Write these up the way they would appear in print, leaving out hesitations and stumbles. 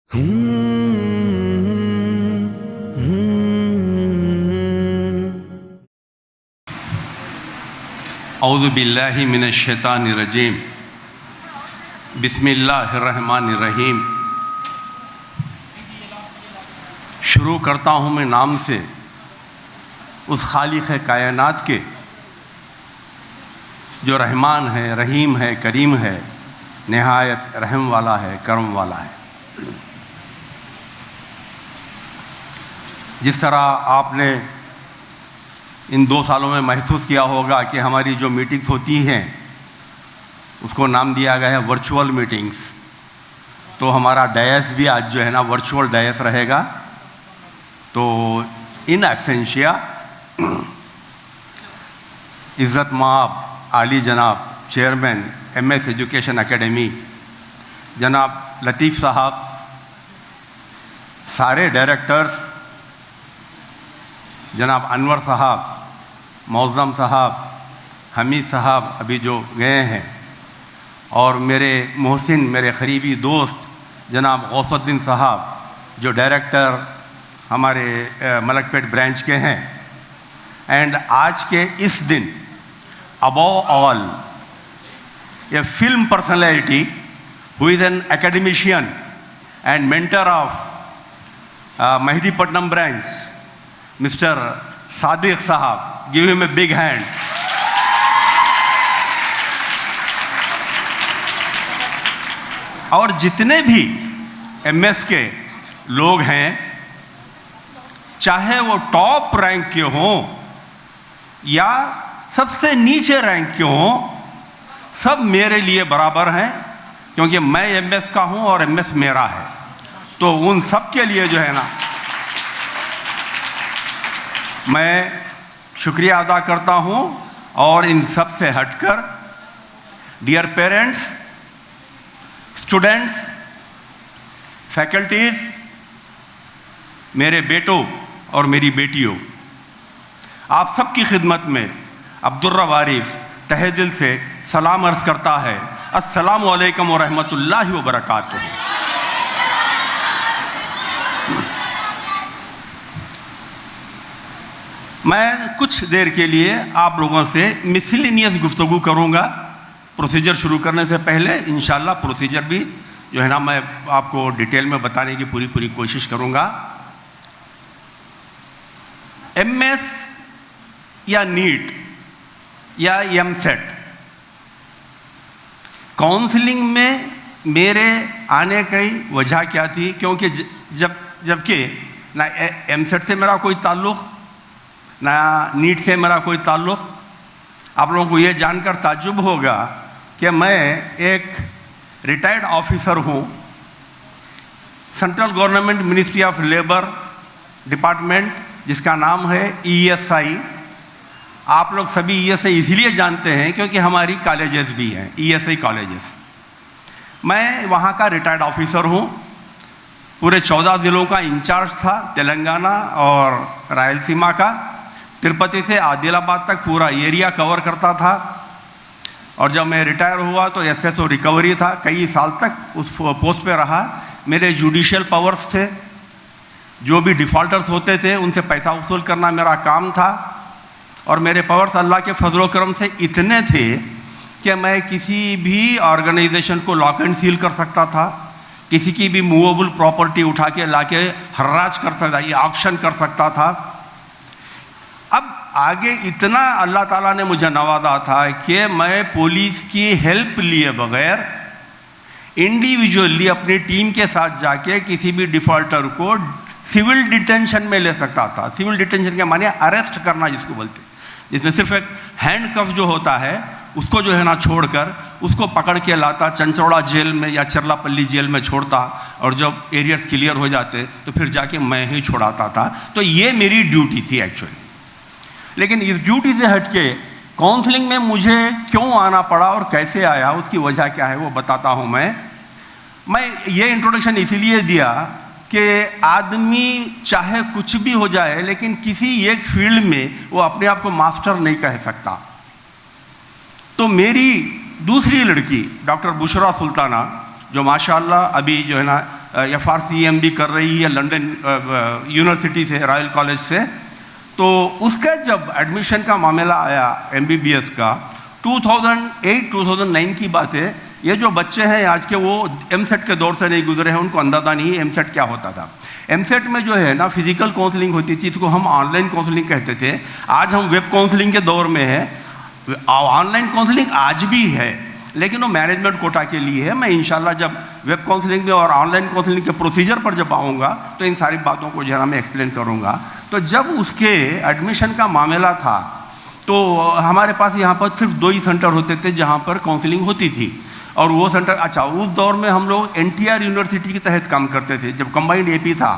औज़ु बिल्लाहि मिनश शैतानिर रजीम। बिस्मिल्लाहिर्रहमानिर रहीम। शुरू करता हूँ मैं नाम से उस खालिक़ कायनात के जो रहमान है, रहीम है, करीम है, निहायत रहम वाला है, करम वाला है। जिस तरह आपने इन 2 सालों में महसूस किया होगा कि हमारी जो मीटिंग्स होती हैं उसको नाम दिया गया है वर्चुअल मीटिंग्स, तो हमारा डायस भी आज जो है ना वर्चुअल डायस रहेगा। तो इन एब्सेंशिया इज़्ज़त माब आली जनाब चेयरमैन MS एजुकेशन एकेडमी जनाब लतीफ़ साहब, सारे डायरेक्टर्स जनाब अनवर साहब, मौज़म साहब, हमीद साहब अभी जो गए हैं, और मेरे मोहसिन, मेरे क़रीबी दोस्त जनाब गौसुद्दीन साहब जो डायरेक्टर हमारे मलकपेट ब्रांच के हैं। एंड आज के इस दिन above all a film personality who is an academician and mentor of Mehdipatnam branch, mister Sadiq sahab, give him a big hand. और जितने भी MS के लोग हैं, चाहे वो टॉप रैंक के हों या सबसे नीचे रैंक के हों, सब मेरे लिए बराबर हैं, क्योंकि मैं MS का हूं और MS मेरा है। तो उन सब के लिए जो है ना मैं शुक्रिया अदा करता हूं। और इन सब से हटकर डियर पेरेंट्स, स्टूडेंट्स, फैकल्टीज़, मेरे बेटों और मेरी बेटियों, आप सबकी खिदमत में अब्दुर्रा वारिफ तहे दिल से सलाम अर्ज़ करता है। अस्सलामु अलैकुम व रहमतुल्लाहि व बरकातुहू। मैं कुछ देर के लिए आप लोगों से मिसलिनियस गुफ्तगू करूँगा प्रोसीजर शुरू करने से पहले। इंशाल्लाह प्रोसीजर भी जो है ना मैं आपको डिटेल में बताने की पूरी कोशिश करूँगा। MS या नीट या MSET काउंसलिंग में मेरे आने की वजह क्या थी? क्योंकि जबकि ना MSET से मेरा कोई ताल्लुक़ ना नीट से मेरा कोई ताल्लुक़। आप लोगों को ये जानकर ताज्जुब होगा कि मैं एक रिटायर्ड ऑफिसर हूँ, central government ministry of labour department, जिसका नाम है ESI। आप लोग सभी ESI इसलिए जानते हैं क्योंकि हमारी कॉलेजेस भी हैं, ESI कॉलेजेस। मैं वहाँ का रिटायर्ड ऑफिसर हूँ। पूरे 14 ज़िलों का इंचार्ज था, तेलंगाना और रायलसीमा का। तिरुपति से आदिलाबाद तक पूरा एरिया कवर करता था। और जब मैं रिटायर हुआ तो SSO रिकवरी था, कई साल तक उस पोस्ट पे रहा। मेरे जुडिशियल पावर्स थे, जो भी डिफ़ॉल्टर्स होते थे उनसे पैसा वसूल करना मेरा काम था। और मेरे पावर्स अल्लाह के फजल करम से इतने थे कि मैं किसी भी ऑर्गेनाइजेशन को लॉक एंड सील कर सकता था, किसी की भी मूवेबल प्रॉपर्टी उठा के लाके हर्राज कर सकता, ये ऑक्शन कर सकता था। अब आगे इतना अल्लाह ताला ने मुझे नवाजा था कि मैं पुलिस की हेल्प लिए बगैर इंडिविजुअली अपनी टीम के साथ जाके किसी भी डिफ़ॉल्टर को सिविल डिटेंशन में ले सकता था। सिविल डिटेंशन के माने अरेस्ट करना जिसको बोलते, जिसमें सिर्फ एक हैंड कफ जो होता है उसको जो है ना छोड़कर उसको पकड़ के लाता, चंचौड़ा जेल में या चरलापल्ली जेल में छोड़ता, और जब एरियर्स क्लियर हो जाते तो फिर जाके मैं ही छोड़ाता था। तो ये मेरी ड्यूटी थी एक्चुअली। लेकिन इस ड्यूटी से हटके काउंसलिंग में मुझे क्यों आना पड़ा और कैसे आया, उसकी वजह क्या है वो बताता हूँ। मैं ये इंट्रोडक्शन इसीलिए दिया कि आदमी चाहे कुछ भी हो जाए लेकिन किसी एक फील्ड में वो अपने आप को मास्टर नहीं कह सकता। तो मेरी दूसरी लड़की डॉक्टर बुशरा सुल्ताना, जो माशाअल्लाह अभी जो है ना FRCEM भी कर रही है लंदन यूनिवर्सिटी से, रॉयल कॉलेज से। तो उसका जब एडमिशन का मामला आया MBBS का, 2008-2009 की बात है। ये जो बच्चे हैं आज के, वो MSET के दौर से नहीं गुजरे हैं, उनको अंदाज़ा नहीं है MSET क्या होता था। MSET में जो है ना फिजिकल काउंसलिंग होती थी, इसको हम ऑनलाइन काउंसलिंग कहते थे। आज हम वेब काउंसलिंग के दौर में है। ऑनलाइन काउंसलिंग आज भी है, लेकिन वो मैनेजमेंट कोटा के लिए है। मैं इंशाल्लाह जब वेब काउंसलिंग में और ऑनलाइन काउंसलिंग के प्रोसीजर पर जब आऊँगा तो इन सारी बातों को जरा मैं एक्सप्लेन करूँगा। तो जब उसके एडमिशन का मामला था तो हमारे पास यहाँ पर सिर्फ 2 ही सेंटर होते थे जहाँ पर काउंसलिंग होती थी। और वो सेंटर, अच्छा उस दौर में हम लोग NTR यूनिवर्सिटी के तहत काम करते थे। जब कंबाइंड AP था,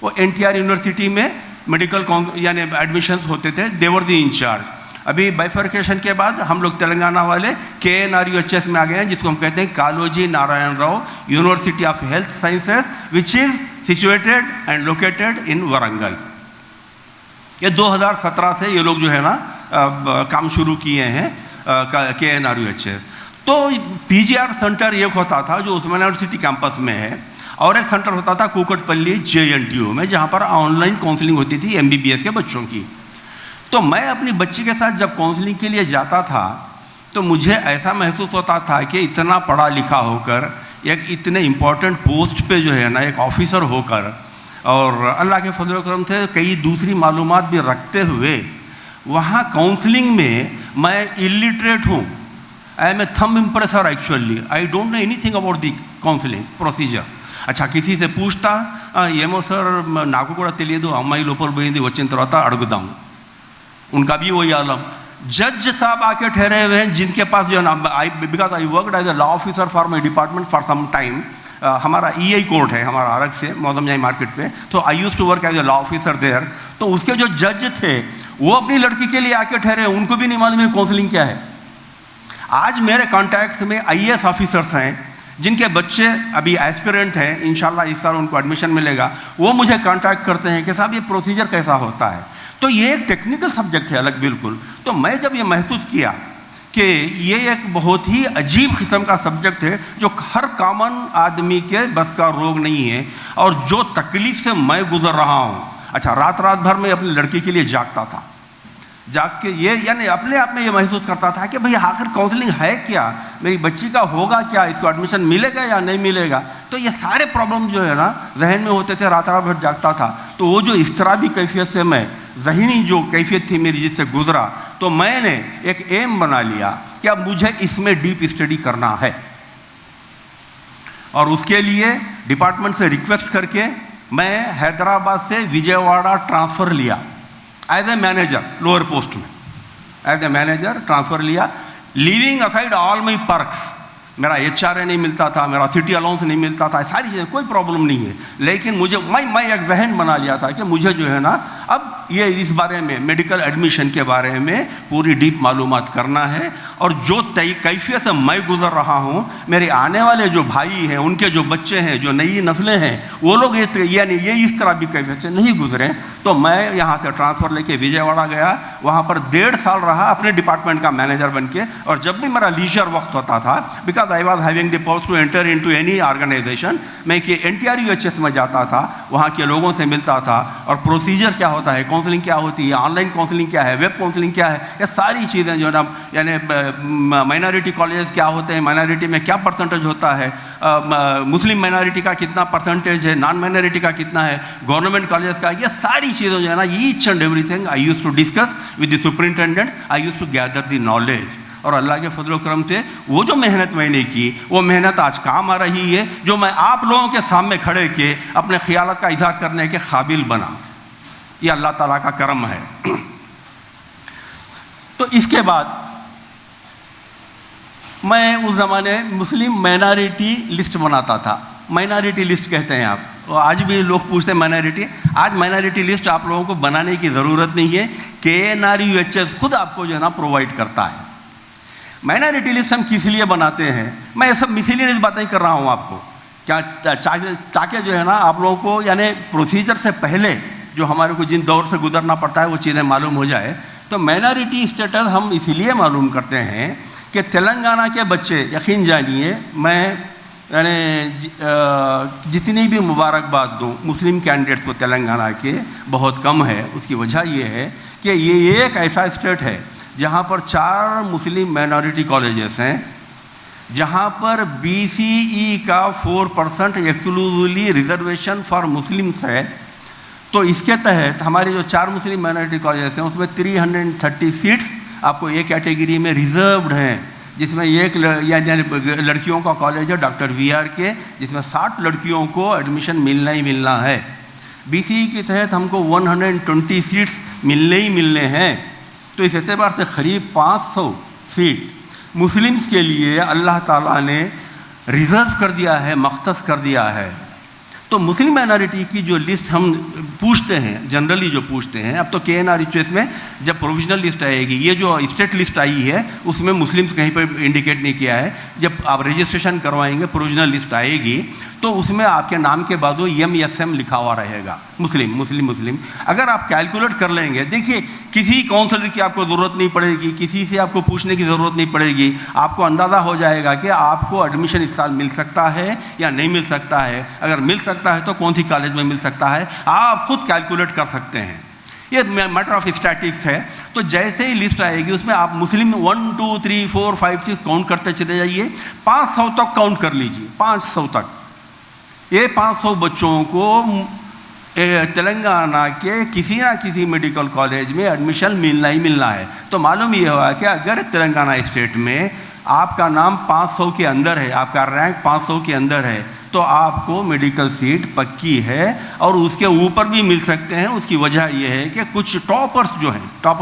वो NTR यूनिवर्सिटी में मेडिकल यानी एडमिशन्स होते थे, देवर द इंचार्ज। अभी बाइफर्केशन के बाद हम लोग तेलंगाना वाले KNRUHS में आ गए हैं, जिसको हम कहते हैं Kaloji Narayana Rao university of health sciences, which is situated and located in Warangal. ये 2017 से ये लोग जो है ना काम शुरू किए हैं KNRUHS। तो PGR सेंटर एक होता था जो उस्मानिया यूनिवर्सिटी कैंपस में है, और एक सेंटर होता था कुकटपल्ली JNTU में, जहाँ पर ऑनलाइन काउंसलिंग होती थी MBBS के बच्चों की। तो मैं अपनी बच्ची के साथ जब काउंसलिंग के लिए जाता था तो मुझे ऐसा महसूस होता था कि इतना पढ़ा लिखा होकर, एक इतने इम्पोर्टेंट पोस्ट पे जो है ना एक ऑफिसर होकर, और अल्लाह के फजल करम से कई दूसरी मालूमात भी रखते हुए, वहाँ काउंसलिंग में मैं इलिटरेट हूँ। I am a thumb impressor actually, I don't know anything about the counselling procedure. अच्छा किसी से पूछता, ఏమో సార్ నాకు కూడా తెలియదు, అమ్మాయి లోపల పోయింది, వచ్చిన తర్వాత అడుగుదాం। उनका भी वही आलम। जज साहब आके ठहरे हुए हैं जिनके पास जो है ना, because I worked as a law officer for my department for some time. हमारा EI कोर्ट है हमारा अलग से मौदमजाई मार्केट पे, तो I use to work as a law officer there. तो उसके जो जज थे वो अपनी लड़की के लिए आके ठहरे, उनको भी नहीं मालूम है काउंसलिंग क्या है। आज मेरे कॉन्टैक्ट्स में IAS ऑफिसर्स हैं जिनके बच्चे अभी एस्पिरेंट हैं, इंशाल्लाह इस साल उनको एडमिशन मिलेगा। वो मुझे कांटेक्ट करते हैं कि साहब ये प्रोसीजर कैसा होता है। तो ये एक टेक्निकल सब्जेक्ट है अलग बिल्कुल। तो मैं जब ये महसूस किया कि ये एक बहुत ही अजीब किस्म का सब्जेक्ट है जो हर कॉमन आदमी के बस का रोग नहीं है, और जो तकलीफ़ से मैं गुजर रहा हूँ। अच्छा रात भर मैं अपनी लड़की के लिए जागता था, जाग के ये यानी अपने आप में ये महसूस करता था कि भाई आखिर काउंसलिंग है क्या, मेरी बच्ची का होगा क्या, इसको एडमिशन मिलेगा या नहीं मिलेगा। तो ये सारे प्रॉब्लम जो है ना जहन में होते थे, रात भर जागता था। तो वो जो इस्तराबी कैफियत से मैं, जहनी जो कैफियत थी मेरी जिससे गुजरा, तो मैंने एक एम बना लिया कि अब मुझे इसमें डीप स्टडी करना है। और उसके लिए डिपार्टमेंट से रिक्वेस्ट करके मैं हैदराबाद से विजयवाड़ा ट्रांसफ़र लिया as a manager, lower post में एज ए मैनेजर ट्रांसफ़र लिया। Leaving aside all my perks, मेरा HRA नहीं मिलता था, मेरा सिटी अलाउंस नहीं मिलता था, सारी चीज़ें कोई प्रॉब्लम नहीं है। लेकिन मुझे मैं एक जहन बना लिया था कि मुझे जो है ना अब ये इस बारे में मेडिकल एडमिशन के बारे में पूरी डीप मालूमात करना है। और जो कैफियत से मैं गुजर रहा हूँ, मेरे आने वाले जो भाई हैं, उनके जो बच्चे हैं, जो नई नस्लें हैं, वो लोग यानी ये इस तरह भी कैफियत से नहीं गुजरे। तो मैं यहाँ से ट्रांसफ़र लेके विजयवाड़ा गया, वहाँ पर 1.5 साल रहा अपने डिपार्टमेंट का मैनेजर बन के। और जब भी मेरा लीजर वक्त होता था, because I was having the powers to enter into any organization, मैं कि NTRUHS में जाता था, वहाँ के लोगों से मिलता था, और प्रोसीजर क्या होता है, काउंसलिंग क्या होती है, ऑनलाइन काउंसलिंग क्या है, वेब काउंसलिंग क्या है, ये सारी चीज़ें जो है ना, यानी माइनॉरिटी कॉलेज क्या होते हैं, माइनॉरिटी में क्या परसेंटेज होता है, मुस्लिम माइनॉरिटी का कितना परसेंटेज है, नॉन माइनॉरिटी का कितना है, गवर्नमेंट कॉलेज का, ये सारी चीज़ें जो है ना, each and everything I use to discuss with the superintendents, I use to gather the knowledge. और अल्लाह के फजल करम से वो जो मेहनत मैंने की, वो मेहनत आज काम आ रही है, जो मैं आप लोगों के सामने खड़े के अपने ख्यालात का इजहार करने के काबिल बना। ये अल्लाह ताला का करम है। तो इसके बाद मैं उस ज़माने मुस्लिम माइनॉरिटी लिस्ट बनाता था। माइनॉरिटी लिस्ट कहते हैं आप, तो आज भी लोग पूछते हैं माइनॉरिटी। आज माइनॉरिटी लिस्ट आप लोगों को बनाने की ज़रूरत नहीं है, KNRUHS खुद आपको जो है ना प्रोवाइड करता है। माइनॉरिटी लिस्ट हम किस लिए बनाते हैं, मैं ये सब मिसलिनियस बातें कर रहा हूँ आपको, क्या ताकि जो है ना आप लोगों को यानी प्रोसीजर से पहले जो हमारे को जिन दौर से गुजरना पड़ता है वो चीज़ें मालूम हो जाए। तो माइनॉरिटी स्टेटस हम इसीलिए मालूम करते हैं कि तेलंगाना के बच्चे, यकीन जानिए मैं यानी जितनी भी मुबारकबाद दूँ मुस्लिम कैंडिडेट्स को तेलंगाना के बहुत कम है। उसकी वजह ये है कि ये एक ऐसा स्टेट है जहाँ पर 4 मुस्लिम माइनॉरिटी कॉलेजेस हैं, जहाँ पर BCE का 4% एक्सक्लूसिवली रिजर्वेशन फॉर मुस्लिम्स है। तो इसके तहत हमारे जो 4 मुस्लिम माइनॉरिटी कॉलेजेस हैं उसमें 330 सीट्स आपको एक कैटेगरी में रिजर्व्ड हैं, जिसमें एक लड़कियों का कॉलेज है डॉक्टर VR के, जिसमें 60 लड़कियों को एडमिशन मिलना ही मिलना है। BCE के तहत हमको 120 सीट्स मिलने ही मिलने हैं। तो इस एतबार से करीब 500 सीट मुस्लिम्स के लिए अल्लाह ताला ने रिज़र्व कर दिया है, मख्तस कर दिया है। तो मुस्लिम माइनॉरिटी की जो लिस्ट हम पूछते हैं, जनरली जो पूछते हैं, अब तो KNRHS में जब प्रोविजनल लिस्ट आएगी, ये जो स्टेट लिस्ट आई है उसमें मुस्लिम्स कहीं पर इंडिकेट नहीं किया है। जब आप रजिस्ट्रेशन करवाएंगे प्रोविजनल लिस्ट आएगी तो उसमें आपके नाम के बाद वो MSM लिखा हुआ रहेगा, मुस्लिम मुस्लिम मुस्लिम। अगर आप कैलकुलेट कर लेंगे, देखिए किसी काउंसलर की आपको ज़रूरत नहीं पड़ेगी, किसी से आपको पूछने की ज़रूरत नहीं पड़ेगी, आपको अंदाज़ा हो जाएगा कि आपको एडमिशन इस साल मिल सकता है या नहीं मिल सकता है। अगर मिल सकता है तो कौन सी कॉलेज में मिल सकता है, आप खुद कैलकुलेट कर सकते हैं। ये मैटर ऑफ स्टैटिक्स है। तो जैसे ही लिस्ट आएगी उसमें आप मुस्लिम 1 2 3 4 5 6 काउंट करते चले जाइए, 500 तक काउंट कर लीजिए, 500 तक। ये 500 बच्चों को तेलंगाना के किसी ना किसी मेडिकल कॉलेज में एडमिशन मिलना ही मिलना है। तो मालूम ये हुआ कि अगर तेलंगाना स्टेट में आपका नाम 500 के अंदर है, आपका रैंक 500 के अंदर है, तो आपको मेडिकल सीट पक्की है और उसके ऊपर भी मिल सकते हैं। उसकी वजह यह है कि कुछ टॉपर्स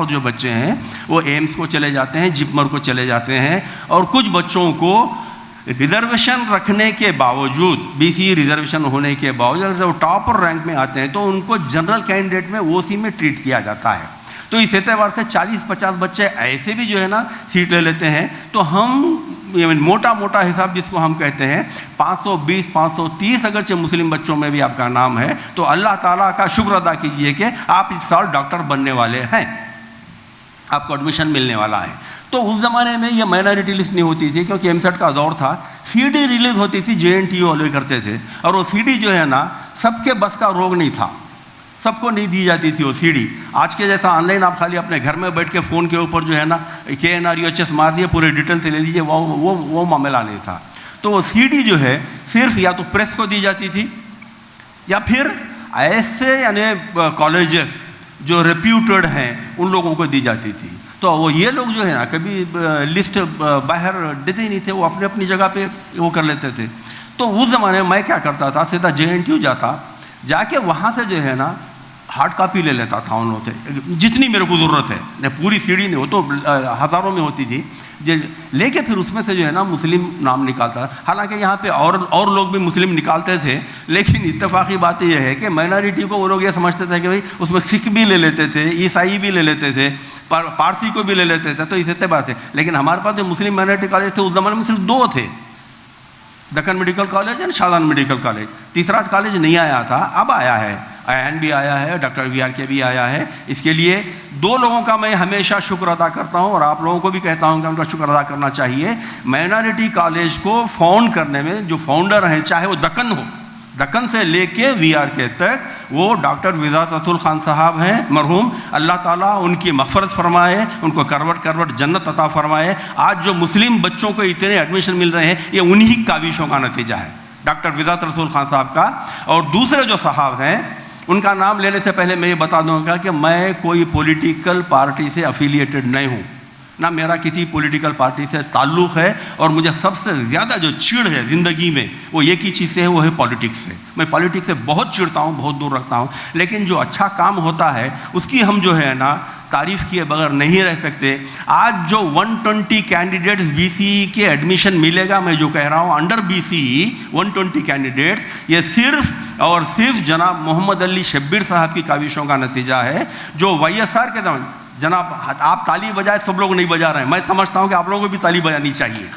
जो बच्चे हैं वो एम्स को चले जाते हैं, जिपमर को चले जाते हैं, और कुछ बच्चों को रिजर्वेशन रखने के बावजूद, BCE रिजर्वेशन होने के बावजूद जब टॉपर रैंक में आते हैं तो उनको जनरल कैंडिडेट में OC में ट्रीट किया जाता है। तो इस एतबार से 40-50 बच्चे ऐसे भी जो है ना सीट ले लेते हैं। तो हम मोटा मोटा हिसाब जिसको हम कहते हैं 520 530 अगरचे मुस्लिम बच्चों में भी आपका नाम है तो अल्लाह ताला का शुक्र अदा कीजिए कि आप इस साल डॉक्टर बनने वाले हैं, आपको एडमिशन मिलने वाला है। तो उस ज़माने में ये माइनॉरिटी लिस्ट नहीं होती थी क्योंकि MSET का दौर था। CD रिलीज़ होती थी, JNTU वाले करते थे, और वो CD जो है ना सबके बस का रोग नहीं था, सबको नहीं दी जाती थी वो CD। आज के जैसा ऑनलाइन आप खाली अपने घर में बैठ के फ़ोन के ऊपर जो है ना KNRHS मार दिए, पूरे डिटेल से ले लीजिए, वो मामला नहीं था। तो वो CD जो है सिर्फ या तो प्रेस को दी जाती थी या फिर ऐसे यानी कॉलेजेस जो रेप्यूटेड हैं उन लोगों को दी जाती थी। तो वो ये लोग जो है ना कभी लिस्ट बाहर देते ही नहीं थे, वो अपने अपनी जगह पे वो कर लेते थे। तो उस ज़माने में मैं क्या करता था, सीधा JNTU जाके वहाँ से जो है ना हार्ड कॉपी ले लेता था उन लोगों से, जितनी मेरे को ज़रूरत है, न पूरी CD नहीं हो तो हज़ारों में होती थी, लेके फिर उसमें से जो है ना मुस्लिम नाम निकालता। हालांकि यहाँ पे और लोग भी मुस्लिम निकालते थे, लेकिन इत्तेफाकी बात यह है कि माइनॉरिटी को वो लोग ये समझते थे कि भाई उसमें सिख भी ले लेते थे, ईसाई भी ले लेते थे, पारसी को भी ले लेते थे। तो इस एतबार से, लेकिन हमारे पास जो मुस्लिम माइनॉरिटी कॉलेज थे उस ज़माने में सिर्फ 2 थे, दक्कन मेडिकल कॉलेज और शाहजान मेडिकल कॉलेज। तीसरा कॉलेज नहीं आया था, अब आया है, IIN भी आया है, डॉक्टर VR के भी आया है। इसके लिए 2 लोगों का मैं हमेशा शुक्र अदा करता हूं और आप लोगों को भी कहता हूं कि उनका शुक्र अदा करना चाहिए। माइनॉरिटी कॉलेज को फाउंड करने में जो फाउंडर हैं, चाहे वो दक्कन से लेके VR के तक, वो डॉक्टर विजात रसूल खान साहब हैं मरहूम, अल्लाह ताला उनकी मग़फ़रत फरमाए, उनको करवट जन्नत अता फरमाए। आज जो मुस्लिम बच्चों को इतने एडमिशन मिल रहे हैं ये उन्हीं काविशों का नतीजा है, डॉक्टर विजात रसूल खान साहब का। और दूसरे जो साहब हैं उनका नाम लेने से पहले मैं ये बता दूंगा कि मैं कोई पॉलिटिकल पार्टी से एफिलिएटेड नहीं हूँ, ना मेरा किसी पॉलिटिकल पार्टी से ताल्लुक़ है। और मुझे सबसे ज़्यादा जो चिढ़ है ज़िंदगी में वो एक ही चीज़ से है, वो है पॉलिटिक्स से। मैं पॉलिटिक्स से बहुत चिढ़ता हूँ, बहुत दूर रखता हूँ, लेकिन जो अच्छा काम होता है उसकी हम जो है ना तारीफ़ किए बगैर नहीं रह सकते। आज जो 120 कैंडिडेट्स BCE के एडमिशन मिलेगा, मैं जो कह रहा हूँ अंडर BCE 120 कैंडिडेट्स, ये सिर्फ और सिर्फ जनाब मोहम्मद अली शब्बीर साहब की काविशों का नतीजा है। जो YSR के ज़माने, जनाब आप ताली बजाए, सब लोग नहीं बजा रहे हैं, मैं समझता हूँ कि आप लोगों को भी ताली बजानी चाहिए।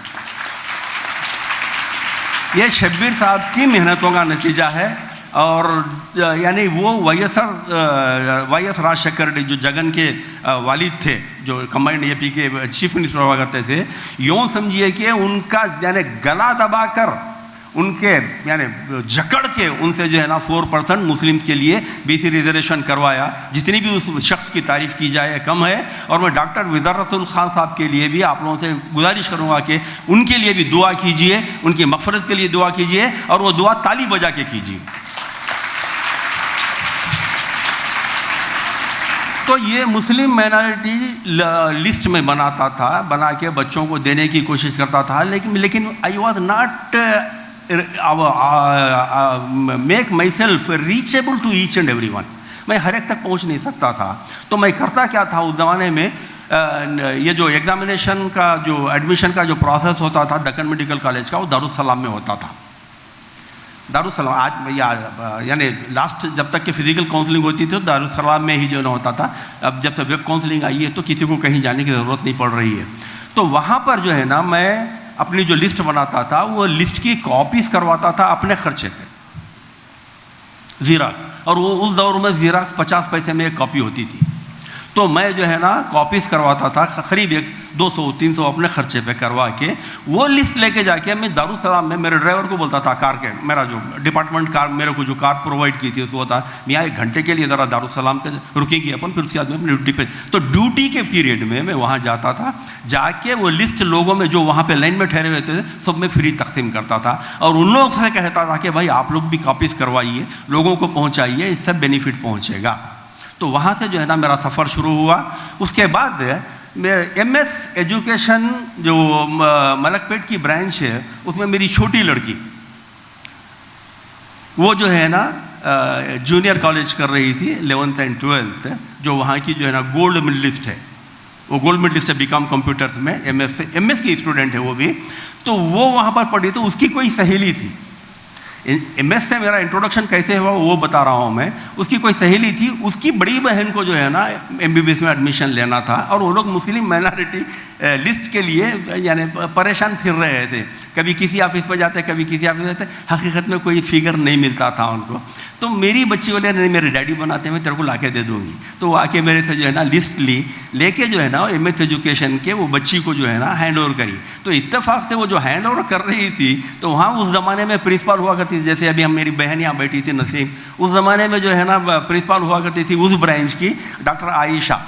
ये शब्बीर साहब की मेहनतों का नतीजा है। और यानी वो YS राजशेखर रेड्डी जो जगन के वालिद थे, जो कंबाइंड AP के चीफ मिनिस्टर हुआ करते थे, यूँ समझिए कि उनका यानी गला दबाकर उनके यानी जकड़ के उनसे जो है ना 4% मुस्लिम के लिए BC रिजर्वेशन करवाया। जितनी भी उस शख्स की तारीफ़ की जाए कम है। और मैं डॉक्टर विज़ारतुल खान साहब के लिए भी आप लोगों से गुजारिश करूँगा कि उनके लिए भी दुआ कीजिए, उनकी मग़फ़िरत के लिए दुआ कीजिए, और वो दुआ ताली बजा के कीजिए। तो ये मुस्लिम माइनॉरिटी लिस्ट में बनाता था, बना के बच्चों को देने की कोशिश करता था, लेकिन I was not make myself reachable to each and every one. मैं हर एक तक पहुंच नहीं सकता था। तो मैं करता क्या था उस ज़माने में, ये जो एग्ज़ामिनेशन का जो एडमिशन का जो प्रोसेस होता था दक्कन मेडिकल कॉलेज का, वो दारुस्सलाम में होता था। दारुस्सलाम आज यानी लास्ट जब तक कि फ़िज़िकल काउंसलिंग होती थी तो दारुस्सलाम में ही जो ना होता था। अब जब तक वेब काउंसलिंग आई है तो किसी को कहीं जाने की ज़रूरत नहीं पड़ रही है। तो वहाँ पर जो है ना मैं अपनी जो लिस्ट बनाता था वो लिस्ट की कॉपीज़ करवाता था अपने खर्चे पे, ज़ीराक्स। और वो उस दौर में ज़ीराक्स 50 पैसे में एक कॉपी होती थी। तो मैं जो है ना कॉपीज़ करवाता था करीब 200-300 अपने खर्चे पे करवा के वो लिस्ट लेके जाके मैं दारुस्सलाम में मेरे ड्राइवर को बोलता था, कार के मेरा जो डिपार्टमेंट कार मेरे को जो कार प्रोवाइड की थी उसको बोलता, मियाँ 1 घंटे के लिए ज़रा दारुस्सलाम पे रुकेंगे अपन, फिर उसके बाद में अपनी ड्यूटी पे। तो ड्यूटी के पीरियड में मैं वहाँ जाता था, जाके वो लिस्ट लोगों में जो वहाँ पर लाइन में ठहरे हुए थे सब में फ्री तकसीम करता था। और उन लोगों से कहता था कि भाई आप लोग भी कॉपीज़ करवाइए, लोगों को पहुँचाइए, इससे बेनिफिट पहुँचेगा। तो वहाँ से जो है ना मेरा सफ़र शुरू हुआ। उसके बाद MS एजुकेशन जो मलकपेट की ब्रांच है उसमें मेरी छोटी लड़की वो जो है ना जूनियर कॉलेज कर रही थी 11th एंड 12th, जो वहाँ की जो है ना गोल्ड मेडलिस्ट है, वो गोल्ड मेडलिस्ट है बीकॉम कंप्यूटर्स में, MS की स्टूडेंट है वो भी। तो वो वहाँ पर पढ़ी, तो उसकी कोई सहेली थी। MS से मेरा इंट्रोडक्शन कैसे हुआ वो बता रहा हूँ मैं। उसकी कोई सहेली थी, उसकी बड़ी बहन को जो है ना MBBS में एडमिशन लेना था, और वो लोग मुस्लिम माइनॉरिटी लिस्ट के लिए यानी परेशान फिर रहे थे। कभी किसी ऑफिस पर जाते, कभी किसी ऑफिस जाते, हकीकत में कोई फिगर नहीं मिलता था उनको। तो मेरी बच्ची बोले नहीं मेरे डैडी बनाते हैं, मैं तेरे को ला के दे दूँगी। तो वो आके मेरे से जो है ना लिस्ट लेके जो है ना MS एजुकेशन के वो बच्ची को जो है ना हैंड ओवर करी। तो इत्तेफाक से वो जो हैंड ओवर कर रही थी तो वहाँ उस ज़माने में प्रिंसिपल हुआ करती थी, जैसे अभी हम मेरी बहन यहाँ बैठी थी नसीम, उस ज़माने में जो है ना प्रिंसिपल हुआ करती थी उस ब्रांच की डॉक्टर आयशा।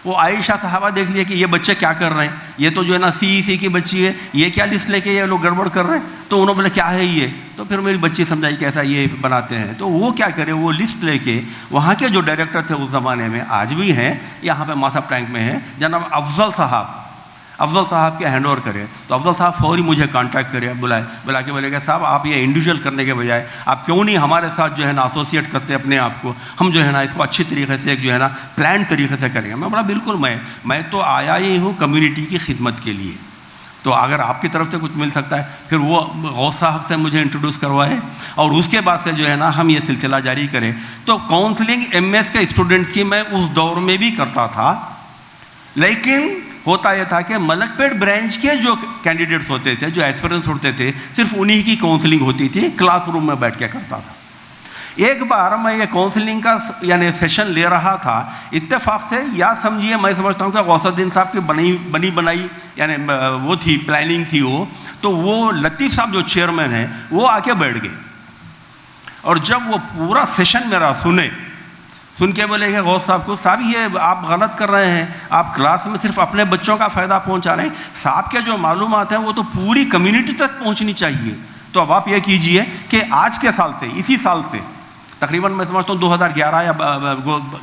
वो आयशा साहबा देख लिया कि ये बच्चे क्या कर रहे हैं, ये तो जो है ना CEC की बच्ची है, ये क्या लिस्ट लेके ये लोग गड़बड़ कर रहे हैं। तो उन्होंने बोला क्या है ये, तो फिर मेरी बच्ची समझाई कैसा ये बनाते हैं। तो वो क्या करे, वो लिस्ट लेके वहाँ के जो डायरेक्टर थे उस ज़माने में, आज भी हैं, यहाँ पे मासब टैंक में है, जनाब अफजल साहब के हैंड ओवर करे। तो अफजल साहब फौरी मुझे कांटेक्ट करे, बुला के बोलेगा साहब आप ये इंडिविजुअल करने के बजाय आप क्यों नहीं हमारे साथ जो है ना एसोसिएट करते अपने आप को, हम जो है ना इसको अच्छी तरीके से जो है ना प्लान तरीके से करेंगे। मैं बोला बिल्कुल, मैं तो आया ही हूँ कम्युनिटी की खिदमत के लिए, तो अगर आपकी तरफ से कुछ मिल सकता है। फिर वो गौस साहब से मुझे इंट्रोड्यूस करवाए और उसके बाद से जो है ना हम ये सिलसिला जारी करें। तो काउंसलिंग MS के स्टूडेंट्स की मैं उस दौर में भी करता था, लेकिन होता यह था कि मलकपेट ब्रांच के जो कैंडिडेट्स होते थे, जो एस्पिरेंट्स होते थे, सिर्फ उन्हीं की काउंसलिंग होती थी, क्लासरूम में बैठ के करता था। एक बार मैं ये काउंसलिंग का यानी सेशन ले रहा था, इत्तेफाक से या समझिए मैं समझता हूँ कि गौसुद्दीन साहब की बनी बनाई यानी वो थी, प्लानिंग थी वो। तो वो लतीफ़ साहब जो चेयरमैन है वो आके बैठ गए, और जब वो पूरा सेशन मेरा सुन के बोले कि गौस साहब को, साहब ये आप गलत कर रहे हैं, आप क्लास में सिर्फ अपने बच्चों का फ़ायदा पहुंचा रहे हैं, साहब के जो मालूमात हैं वो तो पूरी कम्युनिटी तक पहुंचनी चाहिए। तो अब आप ये कीजिए कि आज के साल से, इसी साल से, तकरीबन मैं समझता हूँ 2011 या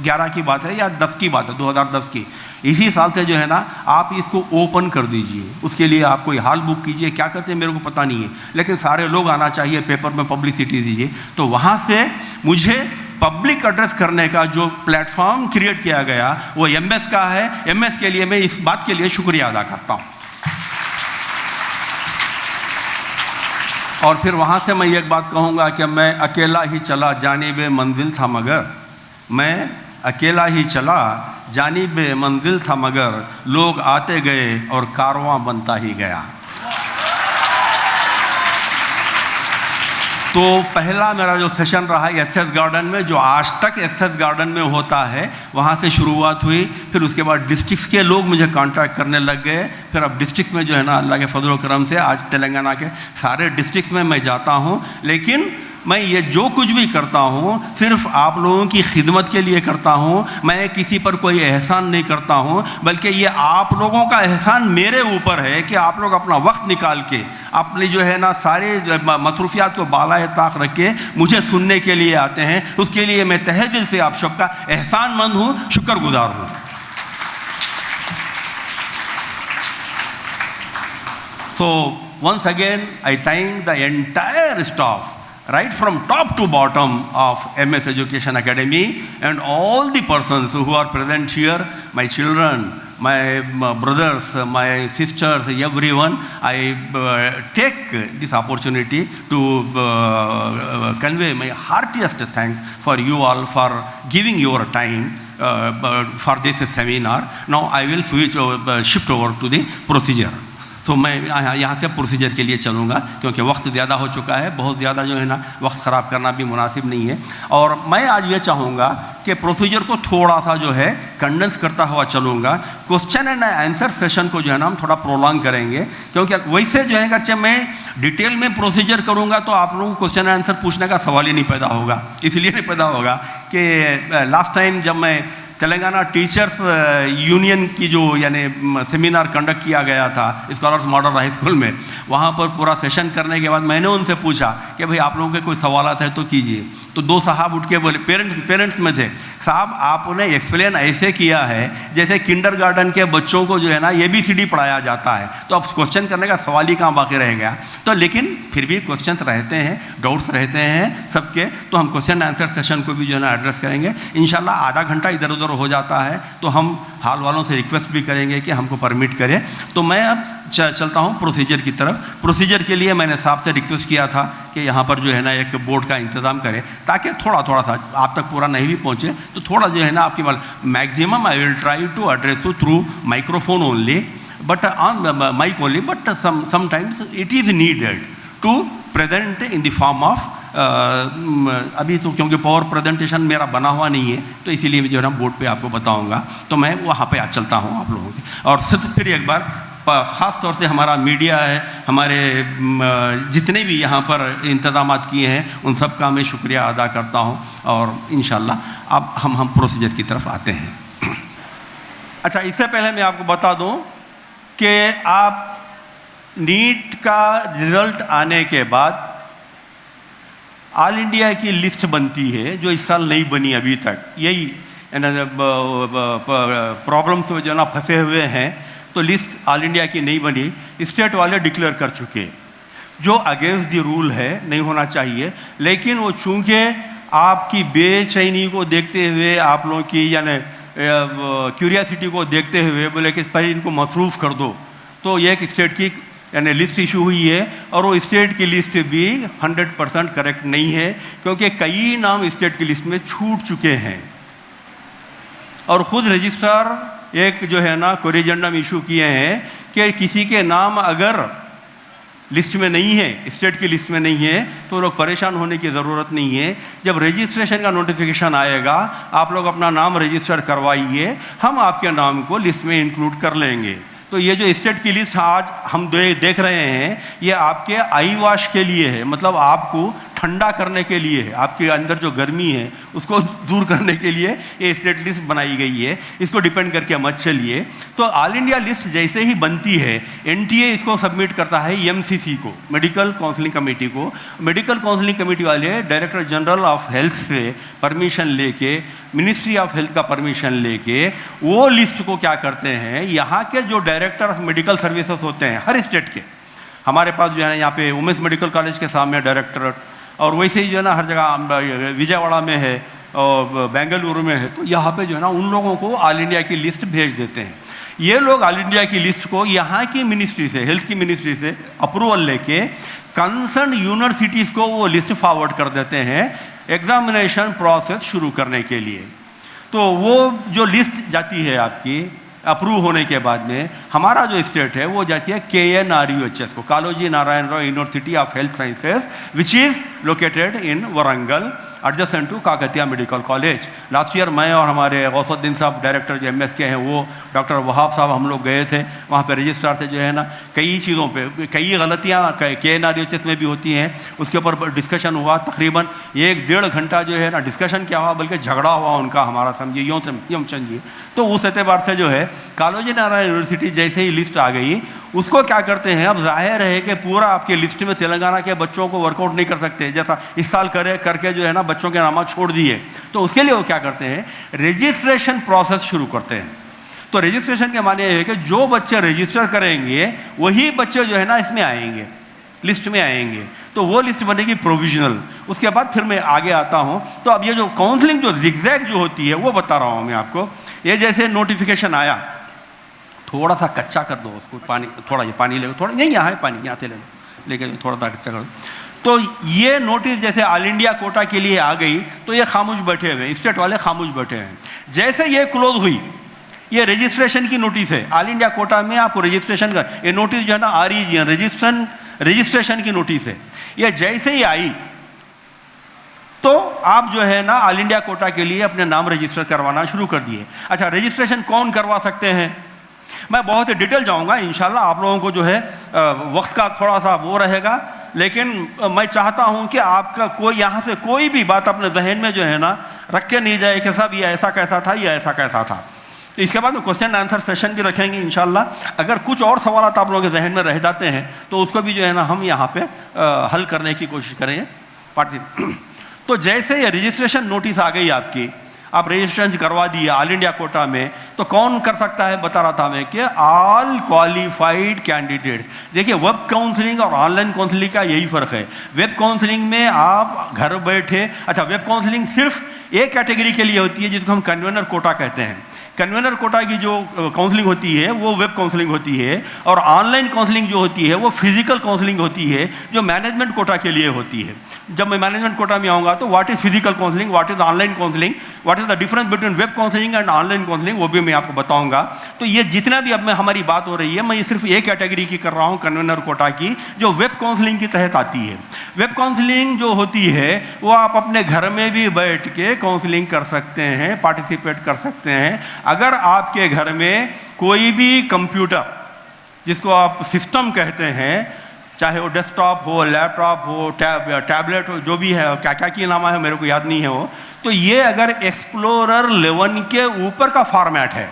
11 की बात है या 10 की बात है, 2010 की, इसी साल से जो है ना आप इसको ओपन कर दीजिए। उसके लिए आप कोई हॉल बुक कीजिए, क्या करते हैं मेरे को पता नहीं है, लेकिन सारे लोग आना चाहिए, पेपर में पब्लिसिटी दीजिए। तो वहाँ से मुझे पब्लिक एड्रेस करने का जो प्लेटफॉर्म क्रिएट किया गया वो MS का है। MS के लिए मैं इस बात के लिए शुक्रिया अदा करता हूँ। और फिर वहाँ से मैं एक बात कहूँगा कि मैं अकेला ही चला जानिब मंजिल था मगर, मैं अकेला ही चला जानिब मंजिल था मगर, लोग आते गए और कारवां बनता ही गया। तो पहला मेरा जो सेशन रहा एसएस गार्डन में, जो आज तक एसएस गार्डन में होता है, वहाँ से शुरुआत हुई। फिर उसके बाद डिस्ट्रिक्ट्स के लोग मुझे कांटेक्ट करने लग गए। फिर अब डिस्ट्रिक्ट्स में जो है ना, अल्लाह के फजल व करम से आज तेलंगाना के सारे डिस्ट्रिक्ट्स में मैं जाता हूँ। लेकिन मैं ये जो कुछ भी करता हूँ सिर्फ आप लोगों की खिदमत के लिए करता हूँ। मैं किसी पर कोई एहसान नहीं करता हूँ, बल्कि ये आप लोगों का एहसान मेरे ऊपर है कि आप लोग अपना वक्त निकाल के अपनी जो है ना सारे मसरूफियात को बालाए ताक रख के मुझे सुनने के लिए आते हैं। उसके लिए मैं तहे दिल से आप सबका एहसानमंद हूँ, शुक्रगुजार हूँ। So once again I thank the entire staff, right from top to bottom of MS Education Academy, and all the persons who are present here, my children, my brothers, my sisters, everyone. I take this opportunity to convey my heartiest thanks for you all for giving your time for this seminar. Now I will shift over to the procedure. तो मैं यहाँ से procedure के लिए चलूँगा, क्योंकि वक्त ज़्यादा हो चुका है। बहुत ज़्यादा जो है ना वक्त ख़राब करना भी मुनासिब नहीं है। और मैं आज ये चाहूँगा कि प्रोसीजर को थोड़ा सा जो है कंडेंस करता हुआ चलूँगा। क्वेश्चन एंड आंसर सेशन को जो है ना हम थोड़ा प्रोलॉन्ग करेंगे, क्योंकि वैसे जो है अगरचे मैं डिटेल में प्रोसीजर करूँगा तो आप लोगों को क्वेश्चन एंड आंसर पूछने का सवाल ही नहीं पैदा होगा। इसलिए नहीं पैदा होगा कि लास्ट टाइम जब मैं तेलंगाना टीचर्स यूनियन की जो यानी सेमिनार कंडक्ट किया गया था स्कॉलर्स मॉडल हाई स्कूल में, वहाँ पर पूरा सेशन करने के बाद मैंने उनसे पूछा कि भाई आप लोगों के कोई सवालात है तो कीजिए। तो दो साहब उठ के बोले, पेरेंट्स में थे, साहब आपने एक्सप्लेन ऐसे किया है जैसे किंडरगार्टन के बच्चों को जो है ना ABCD पढ़ाया जाता है, तो अब क्वेश्चन करने का सवाल ही कहाँ बाकी रह गया। तो लेकिन फिर भी क्वेश्चंस रहते हैं, डाउट्स रहते हैं सबके, तो हम क्वेश्चन आंसर सेशन को भी जो है ना एड्रेस करेंगे। इंशाल्लाह आधा घंटा इधर उधर हो जाता है तो हम हाल वालों से रिक्वेस्ट भी करेंगे कि हमको परमिट करें। तो मैं अब चलता हूँ प्रोसीजर की तरफ। प्रोसीजर के लिए मैंने साहब से रिक्वेस्ट किया था कि यहाँ पर जो है ना एक बोर्ड का इंतज़ाम करें, ताकि थोड़ा सा आप तक पूरा नहीं भी पहुँचे तो थोड़ा जो है ना आपकी maximum I will try to address you through microphone only, but on mic only, but sometimes it is needed to present in the form of अभी तो क्योंकि पावर प्रेजेंटेशन मेरा बना हुआ नहीं है तो इसीलिए जो है ना बोर्ड पे आपको बताऊंगा। तो मैं वहाँ पे आज चलता हूँ आप लोगों की। और फिर एक बार ख़ास तौर से हमारा मीडिया है, हमारे जितने भी यहाँ पर इंतज़ामात किए हैं उन सब का मैं शुक्रिया अदा करता हूँ। और इंशाल्लाह अब हम प्रोसीजर की तरफ आते हैं। अच्छा, इससे पहले मैं आपको बता दूँ कि आप नीट का रिज़ल्ट आने के बाद ऑल इंडिया की लिस्ट बनती है, जो इस साल नहीं बनी अभी तक। यही प्रॉब्लम्स में जो ना फंसे हुए हैं, तो लिस्ट ऑल इंडिया की नहीं बनी, स्टेट वाले डिक्लेयर कर चुके, जो अगेंस्ट द रूल है, नहीं होना चाहिए। लेकिन वो चूँकि आपकी बेचैनी को देखते हुए, आप लोगों की यानी क्यूरियासिटी को देखते हुए बोले कि भाई इनको मसरूफ़ कर दो, तो ये एक स्टेट की यानी लिस्ट इशू हुई है। और वो स्टेट की लिस्ट भी 100% करेक्ट नहीं है, क्योंकि कई नाम स्टेट की लिस्ट में छूट चुके हैं। और ख़ुद रजिस्ट्रार एक जो है ना कोरिजेंडम इशू किए हैं कि किसी के नाम अगर लिस्ट में नहीं है, स्टेट की लिस्ट में नहीं है, तो लोग परेशान होने की ज़रूरत नहीं है। जब रजिस्ट्रेशन का नोटिफिकेशन आएगा, आप लोग अपना नाम रजिस्टर करवाइए, हम आपके नाम को लिस्ट में इंक्लूड कर लेंगे। तो ये जो स्टेट की लिस्ट आज हम देख रहे हैं, ये आपके आई वॉश के लिए है, मतलब आपको ठंडा करने के लिए है, आपके अंदर जो गर्मी है उसको दूर करने के लिए ये स्टेट लिस्ट बनाई गई है। इसको डिपेंड करके मत चलिए। तो ऑल इंडिया लिस्ट जैसे ही बनती है, एनटीए इसको सबमिट करता है एमसीसी को, मेडिकल काउंसलिंग कमेटी को। मेडिकल काउंसलिंग कमेटी वाले डायरेक्टर जनरल ऑफ हेल्थ से परमिशन लेके, मिनिस्ट्री ऑफ हेल्थ का परमिशन लेके वो लिस्ट को क्या करते हैं, यहाँ के जो डायरेक्टर ऑफ मेडिकल सर्विसेज होते हैं हर स्टेट के, हमारे पास जो है ना यहाँ पे वुमेंस मेडिकल कॉलेज के सामने डायरेक्टर, और वैसे ही जो है ना हर जगह विजयवाड़ा में है और बेंगलुरु में है, तो यहाँ पे जो है ना उन लोगों को ऑल इंडिया की लिस्ट भेज देते हैं। ये लोग ऑल इंडिया की लिस्ट को यहाँ की मिनिस्ट्री से, हेल्थ की मिनिस्ट्री से अप्रूवल लेके कंसर्न यूनिवर्सिटीज़ को वो लिस्ट फॉरवर्ड कर देते हैं एग्जामिनेशन प्रोसेस शुरू करने के लिए। तो वो जो लिस्ट जाती है आपकी अप्रूव होने के बाद में हमारा जो स्टेट है वो जाती है KNRUHS को, Kaloji Narayana Rao university of health sciences, which is located in Warangal adjacent to Kakatiya medical college. Last year मैं और हमारे गौसुद्दीन साहब डायरेक्टर जो MSK हैं, वो डॉक्टर वहाब साहब, हम लोग गए थे वहाँ पे रजिस्ट्रार से जो है ना कई चीज़ों पे कई गलतियाँ KNRUHS में भी होती हैं, उसके ऊपर डिस्कशन हुआ। तकरीबन 1-1.5 घंटा जो है ना डिस्कशन क्या हुआ, बल्कि झगड़ा हुआ उनका हमारा, समझिए यूँ समझिए। तो उस एतबार से जो है कालोजी नारायण यूनिवर्सिटी जैसे ही लिस्ट आ गई, उसको क्या करते हैं, अब जाहिर है कि पूरा आपके लिस्ट में तेलंगाना के बच्चों को वर्कआउट नहीं कर सकते, जैसा इस साल करके जो है ना बच्चों के नाम छोड़ दिए। तो उसके लिए वो क्या करते हैं, रजिस्ट्रेशन प्रोसेस शुरू करते हैं। तो रजिस्ट्रेशन के माने है कि जो बच्चे रजिस्टर करेंगे वही बच्चे जो है ना इसमें आएंगे, लिस्ट में आएंगे। तो वो लिस्ट बनेगी प्रोविजनल। उसके बाद फिर मैं आगे आता हूँ। तो अब ये जो काउंसलिंग जो जिगजैग जो होती है वो बता रहा हूँ मैं आपको। ये जैसे नोटिफिकेशन आया, थोड़ा सा कच्चा कर दो उसको, पानी थोड़ा, ये पानी ले लो, थोड़ा नहीं, यहाँ है पानी, यहाँ से ले लो, लेके थोड़ा सा कच्चा कर दो। तो ये नोटिस जैसे ऑल इंडिया कोटा के लिए आ गई, तो ये खामोश बैठे हुए, स्टेट वाले खामोश बैठे हैं। जैसे ये क्लोज हुई, ये रजिस्ट्रेशन की नोटिस है, ऑल इंडिया कोटा में आपको रजिस्ट्रेशन का ये नोटिस जो है ना आ रही है, रजिस्ट्रेशन की नोटिस है। ये जैसे ही आई तो आप जो है ना ऑल इंडिया कोटा के लिए अपने नाम रजिस्टर करवाना शुरू कर दिए। अच्छा, रजिस्ट्रेशन कौन करवा सकते हैं, मैं बहुत ही डिटेल जाऊंगा इंशाल्लाह, आप लोगों को जो है वक्त का थोड़ा सा वो रहेगा, लेकिन मैं चाहता हूं कि आपका कोई यहाँ से कोई भी बात अपने जहन में जो है ना रख के नहीं जाए कि साहब ये ऐसा कैसा था, ये ऐसा कैसा था। तो इसके बाद क्वेश्चन आंसर सेशन भी रखेंगे इंशाल्लाह। अगर कुछ और सवाल आप लोगों के जहन में रह जाते हैं तो उसको भी जो है ना हम यहाँ पे हल करने की कोशिश करेंगे पार्टी। तो जैसे ये रजिस्ट्रेशन नोटिस आ गई आपकी, आप रजिस्ट्रेशन करवा दिए ऑल इंडिया कोटा में, तो कौन कर सकता है, बता रहा था मैं कि ऑल क्वालिफाइड कैंडिडेट्स। देखिए, वेब काउंसलिंग और ऑनलाइन काउंसलिंग का यही फ़र्क है। वेब काउंसलिंग में आप घर बैठे, अच्छा, वेब काउंसलिंग सिर्फ एक कैटेगरी के लिए होती है जिसको हम कन्वेनर कोटा कहते हैं। कन्वेनर कोटा की जो काउंसलिंग होती है वो वेब काउंसलिंग होती है, और ऑनलाइन काउंसलिंग जो होती है वो फिजिकल काउंसलिंग होती है, जो मैनेजमेंट कोटा के लिए होती है। जब मैं मैनेजमेंट कोटा में आऊँगा तो what is physical counselling, what is online counselling, what is the difference between web counselling and online counselling, वो भी मैं आपको बताऊँगा। तो ये जितना भी अब मैं हमारी बात हो रही है, मैं ये सिर्फ एक कैटेगरी की कर रहा हूँ, कन्वेनर कोटा की, जो वेब काउंसलिंग के तहत आती है। वेब काउंसलिंग जो होती है वो आप अपने घर में भी बैठ के काउंसलिंग कर सकते हैं, पार्टिसिपेट कर सकते हैं। अगर आपके घर में कोई भी कंप्यूटर, जिसको आप सिस्टम कहते हैं, चाहे वो डेस्कटॉप हो, लैपटॉप हो, टैबलेट हो, जो भी है, क्या क्या की नाम है मेरे को याद नहीं है वो, तो ये अगर एक्सप्लोरर 11 के ऊपर का फॉर्मेट है,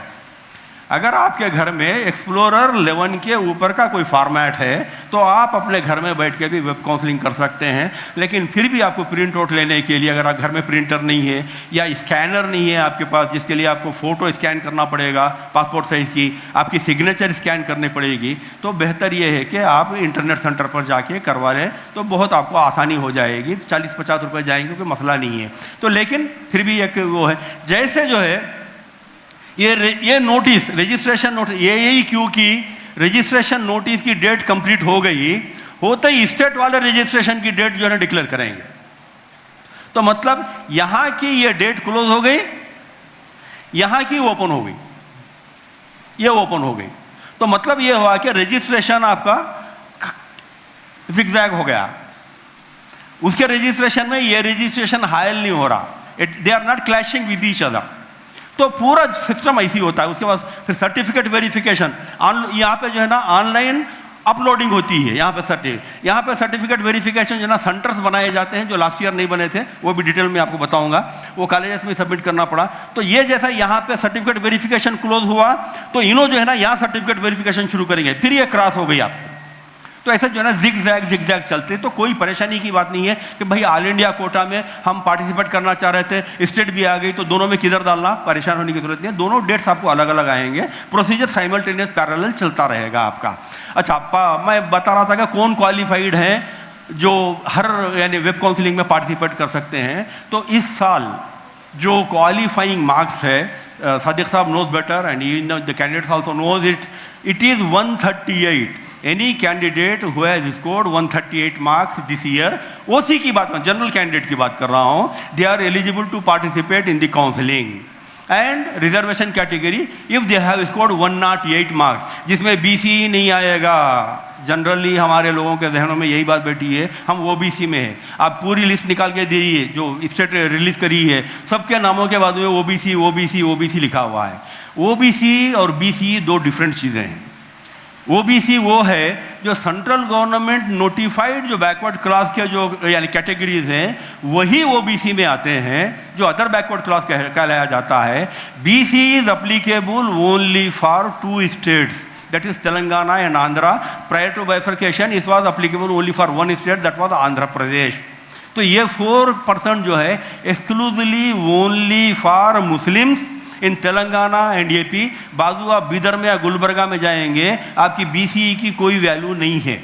अगर आपके घर में एक्सप्लोरर 11 के ऊपर का कोई फॉर्मेट है तो आप अपने घर में बैठ के भी वेब काउंसलिंग कर सकते हैं। लेकिन फिर भी आपको प्रिंट आउट लेने के लिए, अगर आप घर में प्रिंटर नहीं है या स्कैनर नहीं है आपके पास, जिसके लिए आपको फ़ोटो स्कैन करना पड़ेगा पासपोर्ट साइज़ की, आपकी सिग्नेचर स्कैन करनी पड़ेगी, तो बेहतर ये है कि आप इंटरनेट सेंटर पर जाके करवा लें, तो बहुत आपको आसानी हो जाएगी। 40-50 रुपये जाएंगे, कोई मसला नहीं है। तो लेकिन फिर भी एक वो है, जैसे जो है ये नोटिस, रजिस्ट्रेशन नोटिस, यही क्योंकि रजिस्ट्रेशन नोटिस की डेट कंप्लीट हो गई, होते ही स्टेट वाले रजिस्ट्रेशन की डेट जो है डिक्लेयर करेंगे। तो मतलब यहां की ये डेट क्लोज हो गई, यहां की ओपन हो गई, ये ओपन हो गई। तो मतलब ये हुआ कि रजिस्ट्रेशन आपका जिगजैग हो गया। उसके रजिस्ट्रेशन में ये रजिस्ट्रेशन हायल नहीं हो रहा, they are not clashing with each other. तो पूरा सिस्टम ऐसी होता है। उसके बाद फिर सर्टिफिकेट वेरिफिकेशन, यहाँ पे जो है ना ऑनलाइन अपलोडिंग होती है। यहाँ पे सर्टिफिकेट वेरिफिकेशन जो है ना सेंटर्स बनाए जाते हैं, जो लास्ट ईयर नहीं बने थे, वो भी डिटेल में आपको बताऊंगा, वो कॉलेजेस में सबमिट करना पड़ा। तो ये जैसा यहाँ पे सर्टिफिकेट वेरिफिकेशन क्लोज हुआ, तो इन्हों जो है ना यहाँ सर्टिफिकेट वेरिफिकेशन शुरू करेंगे, फिर ये क्रॉस हो गई आपको। तो ऐसा जो है ना जिगजैग चलते। तो कोई परेशानी की बात नहीं है कि भाई ऑल इंडिया कोटा में हम पार्टिसिपेट करना चाह रहे थे, स्टेट भी आ गई, तो दोनों में किधर डालना, परेशान होने की जरूरत नहीं है। दोनों डेट्स आपको अलग अलग आएंगे, प्रोसीजर साइमल्टेनियस पैरेलल चलता रहेगा आपका। अच्छा, मैं बता रहा था कि कौन क्वालिफाइड हैं जो हर यानी वेब काउंसलिंग में पार्टिसिपेट कर सकते हैं। तो इस साल जो क्वालिफाइंग मार्क्स है, Sadiq Sahab knows better and the candidates also knows it is 138। Any candidate who has scored 138 marks this year, OC की बात, जनरल कैंडिडेट की बात कर रहा हूँ, they are eligible to participate in the counseling. And reservation category if they have scored 108 marks, जिसमें BC नहीं आएगा। जनरली हमारे लोगों के जहनों में यही बात बैठी है, हम ओबीसी में है। आप पूरी लिस्ट निकाल के दीजिए जो स्टेट रिलीज करी है, सबके नामों के बाद में ओबीसी ओबीसी ओबीसी लिखा हुआ है। ओबीसी और बीसी दो डिफरेंट चीज़ें हैं। ओबीसी वो है जो सेंट्रल गवर्नमेंट नोटिफाइड जो बैकवर्ड क्लास के जो यानी कैटेगरीज हैं, वही ओबीसी में आते हैं, जो अदर बैकवर्ड क्लास कहलाया जाता है। BC is applicable only for 2 states, that is Telangana and Andhra. Prior to bifurcation, it was applicable only for one state, that was Andhra Pradesh. तो ये 4% जो है exclusively only for Muslims in Telangana and AP. बाजू आप बीदर में या गुलबर्गा में जाएंगे, आपकी बीसी की कोई वैल्यू नहीं है।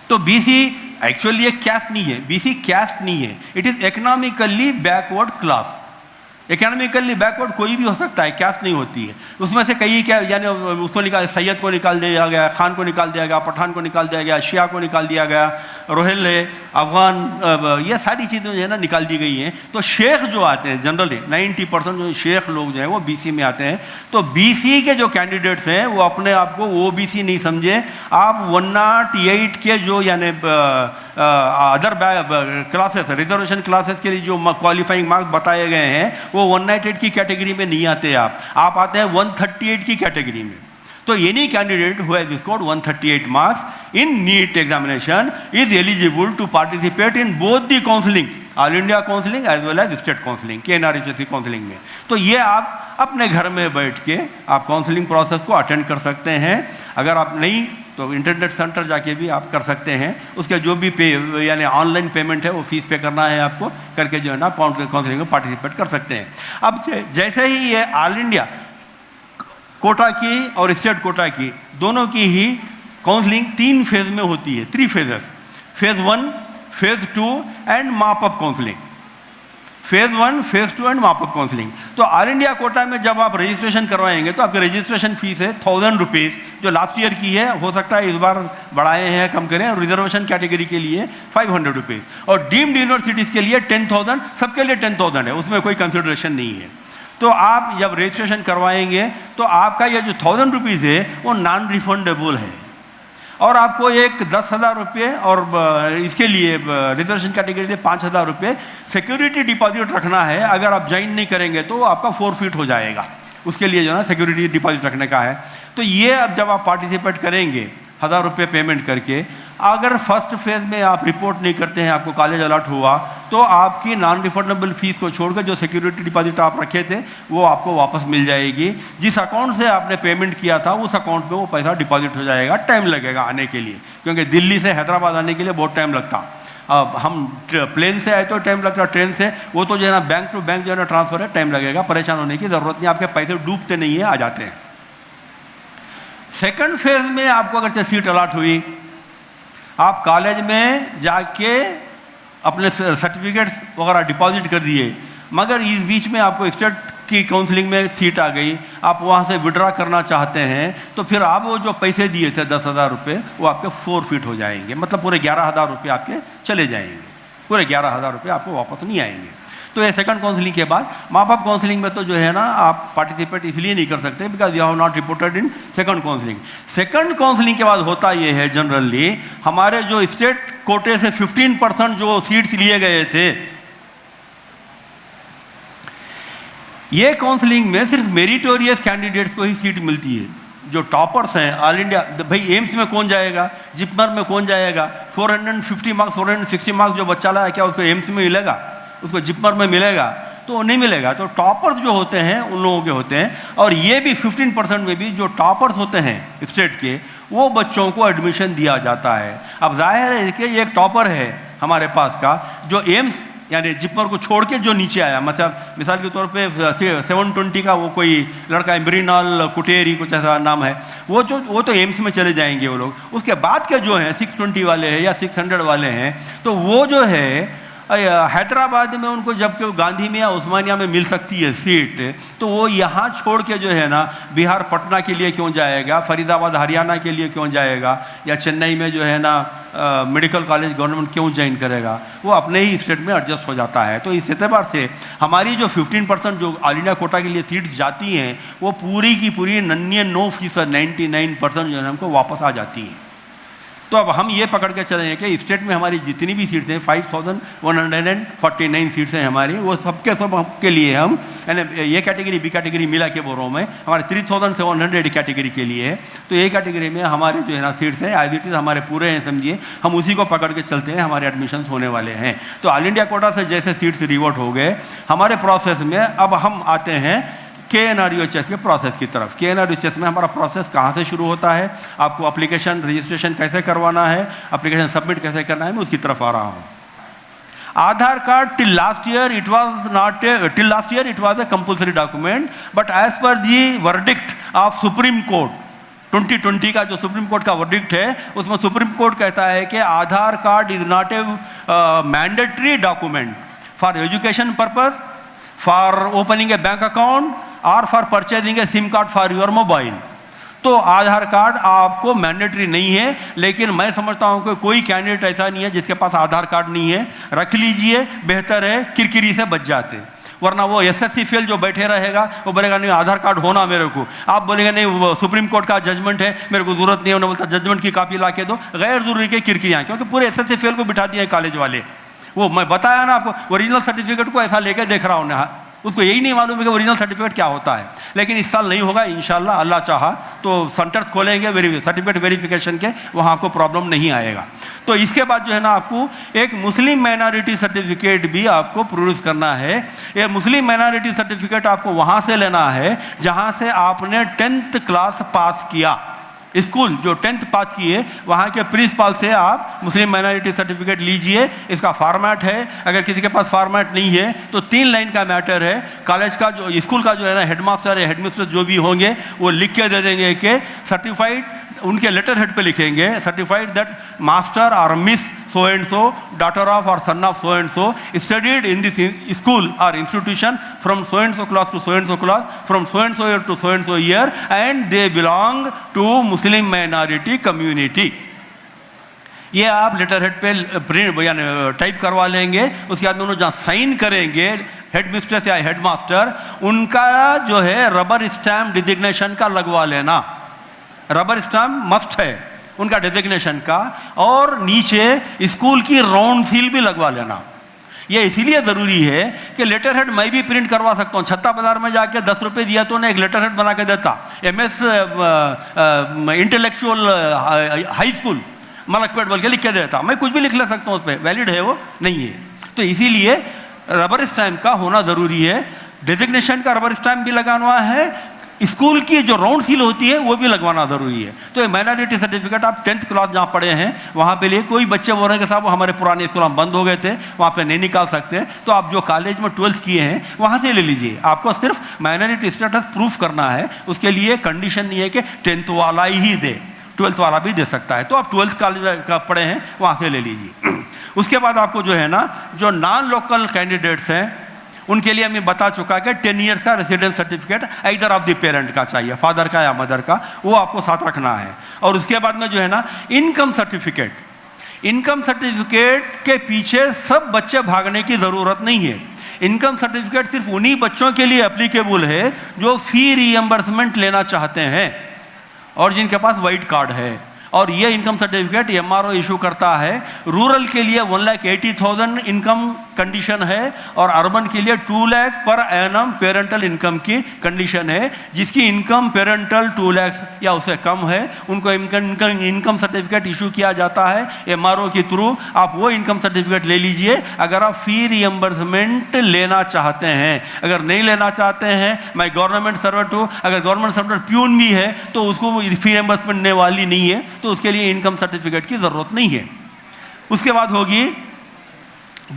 तो बीसी एक्चुअली एक कैस्ट नहीं है, बीसी कैस्ट नहीं है, it is economically backward class. Economically backward कोई भी हो सकता है, कैस्ट नहीं होती है। उसमें से कई क्या यानी उसको निकाल, सैयद को निकाल दिया गया, खान को निकाल दिया गया, पठान को निकाल दिया गया, शिया को निकाल दिया गया, रोहिल है, अफगान, ये सारी चीज़ें जो है ना निकाल दी गई हैं। तो शेख जो आते हैं जनरली 90% जो शेख लोग जो हैं वो बीसी में आते हैं। तो बीसी के जो कैंडिडेट्स हैं वो अपने आप को ओबीसी नहीं समझे। आप 108 के जो यानी अदर क्लासेस रिजर्वेशन क्लासेस के लिए जो क्वालिफाइंग मार्क्स बताए गए हैं वो 198 की कैटेगरी में नहीं आते। आप आते हैं 138 की कैटेगरी में। तो any candidate who has scored 138 marks in NEET examination is eligible to participate in both the counselling, all India counselling as well as state counselling, KNRHSC counselling में। तो ये आप अपने घर में बैठ के आप काउंसलिंग प्रोसेस को अटेंड कर सकते हैं। अगर आप नहीं तो इंटरनेट सेंटर जाके भी आप कर सकते हैं। उसके जो भी पे यानी ऑनलाइन पेमेंट है वो फीस पे करना है आपको, करके जो है ना काउंसलिंग में पार्टिसिपेट कर सकते हैं। अब जैसे ही ये ऑल इंडिया कोटा की और स्टेट कोटा की दोनों की ही काउंसलिंग 3 फेज में होती है, 3 फेजेस, फेज 1, फेज 2 एंड माप up counselling. Phase 1, phase 2 and माप अप काउंसलिंग। तो ऑल इंडिया कोटा में जब आप रजिस्ट्रेशन करवाएंगे तो आपकी रजिस्ट्रेशन फीस है 1000 रुपीज़, जो लास्ट ईयर की है, हो सकता है इस बार बढ़ाए हैं कम करें। रिजर्वेशन कैटेगरी के लिए 500 रुपीज़ और डीम्ड यूनिवर्सिटीज़ के लिए 10,000, सबके लिए 10,000 है, उसमें कोई कंसिडरेशन नहीं है। तो आप जब रजिस्ट्रेशन करवाएंगे तो आपका ये जो 1000 रुपीज़ है वो नॉन रिफंडेबल है और आपको एक 10,000 रुपये और इसके लिए रिजर्वेशन कैटेगरी के 5,000 रुपये सिक्योरिटी डिपॉजिट रखना है। अगर आप ज्वाइन नहीं करेंगे तो आपका फोरफिट हो जाएगा, उसके लिए जो है ना सिक्योरिटी डिपॉजिट रखने का है। तो ये अब जब आप पार्टिसिपेट करेंगे 1000 रुपये पेमेंट करके, अगर फर्स्ट फेज में आप रिपोर्ट नहीं करते हैं, आपको कॉलेज अलॉट हुआ, तो आपकी नॉन रिफंडेबल फीस को छोड़कर जो सिक्योरिटी डिपॉजिट आप रखे थे वो आपको वापस मिल जाएगी। जिस अकाउंट से आपने पेमेंट किया था उस अकाउंट में वो पैसा डिपॉजिट हो जाएगा। टाइम लगेगा आने के लिए, क्योंकि दिल्ली से हैदराबाद आने के लिए बहुत टाइम लगता। अब हम प्लेन से आए तो टाइम लगता, ट्रेन से वो तो जो है ना बैंक टू बैंक जो है ना ट्रांसफर है, टाइम लगेगा। परेशान होने की ज़रूरत नहीं, आपके पैसे डूबते नहीं है, आ जाते हैं। सेकंड फेज में आपको अगर सीट अलॉट हुई, आप कॉलेज में जाके अपने सर्टिफिकेट्स वगैरह डिपॉजिट कर दिए, मगर इस बीच में आपको स्टेट की काउंसलिंग में सीट आ गई, आप वहाँ से विड्रॉ करना चाहते हैं, तो फिर आप वो जो पैसे दिए थे 10,000 रुपये वो आपके फोरफिट हो जाएंगे। मतलब पूरे 11,000 रुपये आपके चले जाएंगे, पूरे 11,000 रुपये आपको वापस नहीं आएंगे। तो ये सेकंड काउंसलिंग के बाद माप अप काउंसलिंग में तो जो है ना आप पार्टिसिपेट इसलिए नहीं कर सकते because you have not reported in second counselling. Second counselling के बाद होता ये है जनरली हमारे जो स्टेट कोटे से 15% जो सीट्स लिए गए थे, ये काउंसलिंग में सिर्फ मेरिटोरियस कैंडिडेट्स को ही सीट मिलती है। जो टॉपर्स हैं ऑल इंडिया, भाई एम्स में कौन जाएगा, जिपमर में कौन जाएगा, 450 मार्क्स 460 मार्क्स जो बच्चा लाया क्या उसको एम्स में मिलेगा, उसको जिपमर में मिलेगा? तो नहीं मिलेगा। तो टॉपर्स जो होते हैं उन लोगों के होते हैं, और ये भी 15% में भी जो टॉपर्स होते हैं स्टेट के, वो बच्चों को एडमिशन दिया जाता है। अब जाहिर है कि एक टॉपर है हमारे पास का जो एम्स यानी जिपमर को छोड़ के जो नीचे आया, मतलब मिसाल के तौर पे 720 का वो कोई लड़का है, मृणाल कुटेरी कुछ ऐसा नाम है, वो तो एम्स में चले जाएंगे वो लोग। उसके बाद के जो हैं 620 वाले हैं या 600 वाले हैं, तो वो जो है हैदराबाद में उनको जबकि गांधी में या उस्मानिया में मिल सकती है सीट, तो वो यहाँ छोड़ के जो है ना बिहार पटना के लिए क्यों जाएगा, फरीदाबाद हरियाणा के लिए क्यों जाएगा, या चेन्नई में जो है ना मेडिकल कॉलेज गवर्नमेंट क्यों ज्वाइन करेगा, वो अपने ही स्टेट में एडजस्ट हो जाता है। तो इस एतबार से हमारी जो 15% जो ऑल इंडिया कोटा के लिए सीट जाती हैं वो पूरी की पूरी 99% 99% जो है हमको वापस आ जाती हैं। तो अब हम ये पकड़ के चले हैं कि स्टेट में हमारी जितनी भी सीट्स हैं 5149 सीट्स हैं हमारी, वो सबके सब के लिए हम यानी ये कैटेगरी बी कैटेगरी मिला के बोल रहा हूँ मैं, हमारे 3700 कैटेगरी के लिए है। तो ये कैटेगरी में हमारे जो है ना सीट्स हैं एज इट इज़ हमारे पूरे हैं, समझिए हम उसी को पकड़ के चलते हैं, हमारे एडमिशन्स होने वाले हैं। तो ऑल इंडिया कोटा से जैसे सीट्स रिवोट हो गए हमारे प्रोसेस में, अब हम आते हैं KNRUHS के प्रोसेस की तरफ। KNRUHS में हमारा प्रोसेस कहाँ से शुरू होता है, आपको एप्लीकेशन रजिस्ट्रेशन कैसे करवाना है, एप्लीकेशन सबमिट कैसे करना है, मैं उसकी तरफ आ रहा हूँ। आधार card till last year it was a compulsory document, but as per the verdict of Supreme Court 2020 का जो सुप्रीम कोर्ट का वर्डिक्ट है उसमें सुप्रीम कोर्ट कहता है कि Aadhaar card is not a mandatory document for education purpose, for opening a bank account और for purchasing a SIM card for your mobile. तो आधार कार्ड आपको मैंडेटरी नहीं है, लेकिन मैं समझता हूं कि कोई कैंडिडेट ऐसा नहीं है जिसके पास आधार कार्ड नहीं है। रख लीजिए, बेहतर है, किरकिरी से बच जाते। वरना वो SSC फेल जो बैठे रहेगा वो बोलेगा नहीं आधार कार्ड होना मेरे को, आप बोलेंगे नहीं वो सुप्रीम कोर्ट का जजमेंट है मेरे को जरूरत नहीं है, उन्होंने बोलता जजमेंट की कॉपी ला के दो, गैर जरूरी के किरकिरियाँ, क्योंकि पूरे SSC फेल को बिठा दिए कॉलेज वाले। वो मैं बताया ना आपको, ओरिजिनल सर्टिफिकेट को ऐसा लेके देख रहा हूँ, उसको यही नहीं मालूम है कि ओरिजिनल सर्टिफिकेट क्या होता है। लेकिन इस साल नहीं होगा इंशाल्लाह, अल्लाह चाहा तो सेंटर्स खोलेंगे सर्टिफिकेट वेरिफिकेशन के, वहाँ आपको प्रॉब्लम नहीं आएगा। तो इसके बाद जो है ना आपको एक मुस्लिम माइनॉरिटी सर्टिफिकेट भी आपको प्रोड्यूस करना है। ये मुस्लिम माइनॉरिटी सर्टिफिकेट आपको वहाँ से लेना है जहाँ से आपने 10th क्लास पास किया। स्कूल जो 10th पास किए वहाँ के प्रिंसिपल से आप मुस्लिम माइनॉरिटी सर्टिफिकेट लीजिए। इसका फॉर्मेट है, अगर किसी के पास फॉर्मेट नहीं है तो 3 लाइन का मैटर है। कॉलेज का जो स्कूल का जो है ना हेडमास्टर या हेडमिस्ट्रेस जो भी होंगे वो लिख के दे देंगे कि सर्टिफाइड, उनके लेटर हेड पे लिखेंगे सर्टिफाइड दैट मास्टर और miss so and so, daughter of or son of so and so, studied in this school or institution from so and so class to so and so class, from so and so year to so and so year, and they belong to Muslim minority community. ये आप letter head पे print यानी type करवा लेंगे। उसके बाद में उन्होंने जहाँ साइन करेंगे हेड मिस्ट्रेस या हेड मास्टर, उनका जो है रबर स्टैम्प डिजिग्नेशन का लगवा लेना। रबर स्टैम्प मस्ट है उनका डिजिग्नेशन का, और नीचे स्कूल की राउंड सील भी लगवा लेना। ये इसीलिए ज़रूरी है कि लेटर हेड मैं भी प्रिंट करवा सकता हूँ। छत्ता बाजार में जाके 10 रुपये दिया तो उन्हें एक लेटर हेड बना के देता। MS intellectual high school Malakpet बोल के लिख के देता। मैं कुछ भी लिख ले सकता हूँ, उस पर वैलिड है वो नहीं है। तो इसीलिए रबर स्टैम्प का होना ज़रूरी है। डिजिग्नेशन का रबर स्टैम्प भी लगाना है, स्कूल की जो राउंड सील होती है वो भी लगवाना ज़रूरी है। तो ये माइनॉरिटी सर्टिफिकेट आप 10th क्लास जहाँ पढ़े हैं वहाँ पे लिए। कोई बच्चे बोल रहे हैं कि साहब हमारे पुराने स्कूल हम बंद हो गए थे, वहाँ पे नहीं निकाल सकते, तो आप जो कॉलेज में 12th किए हैं वहाँ से ले लीजिए। आपको सिर्फ माइनॉरिटी स्टेटस प्रूफ करना है, उसके लिए कंडीशन नहीं है कि 10th वाला ही दे, 12th वाला भी दे सकता है। तो आप 12th कॉलेज का पढ़े हैं वहाँ से ले लीजिए। उसके बाद आपको जो है ना जो नॉन लोकल कैंडिडेट्स हैं उनके लिए मैं बता चुका कि 10 ईयर्स का रेसिडेंस सर्टिफिकेट इधर ऑफ द पेरेंट का चाहिए, फादर का या मदर का, वो आपको साथ रखना है। और उसके बाद में जो है ना इनकम सर्टिफिकेट, इनकम सर्टिफिकेट के पीछे सब बच्चे भागने की ज़रूरत नहीं है। इनकम सर्टिफिकेट सिर्फ उन्हीं बच्चों के लिए एप्लीकेबल है जो फी रीएम्बर्समेंट लेना चाहते हैं और जिनके पास वाइट कार्ड है। और ये इनकम सर्टिफिकेट MRO इशू करता है। रूरल के लिए 1,80,000 इनकम कंडीशन है और अर्बन के लिए 2 lakh per annum parental income की कंडीशन है। जिसकी इनकम पेरेंटल 2 लाख या उससे कम है उनको इनकम सर्टिफिकेट इशू किया जाता है MRO के थ्रू। आप वो इनकम सर्टिफिकेट ले लीजिए अगर आप फी रियम्बर्समेंट लेना चाहते हैं। अगर नहीं लेना चाहते हैं, मैं गवर्नमेंट सर्वेंट हूँ, अगर गवर्नमेंट सर्वेंट प्यून भी है तो उसको फी रियम्बर्समेंट देने वाली नहीं है, तो उसके लिए इनकम सर्टिफिकेट की ज़रूरत नहीं है। उसके बाद होगी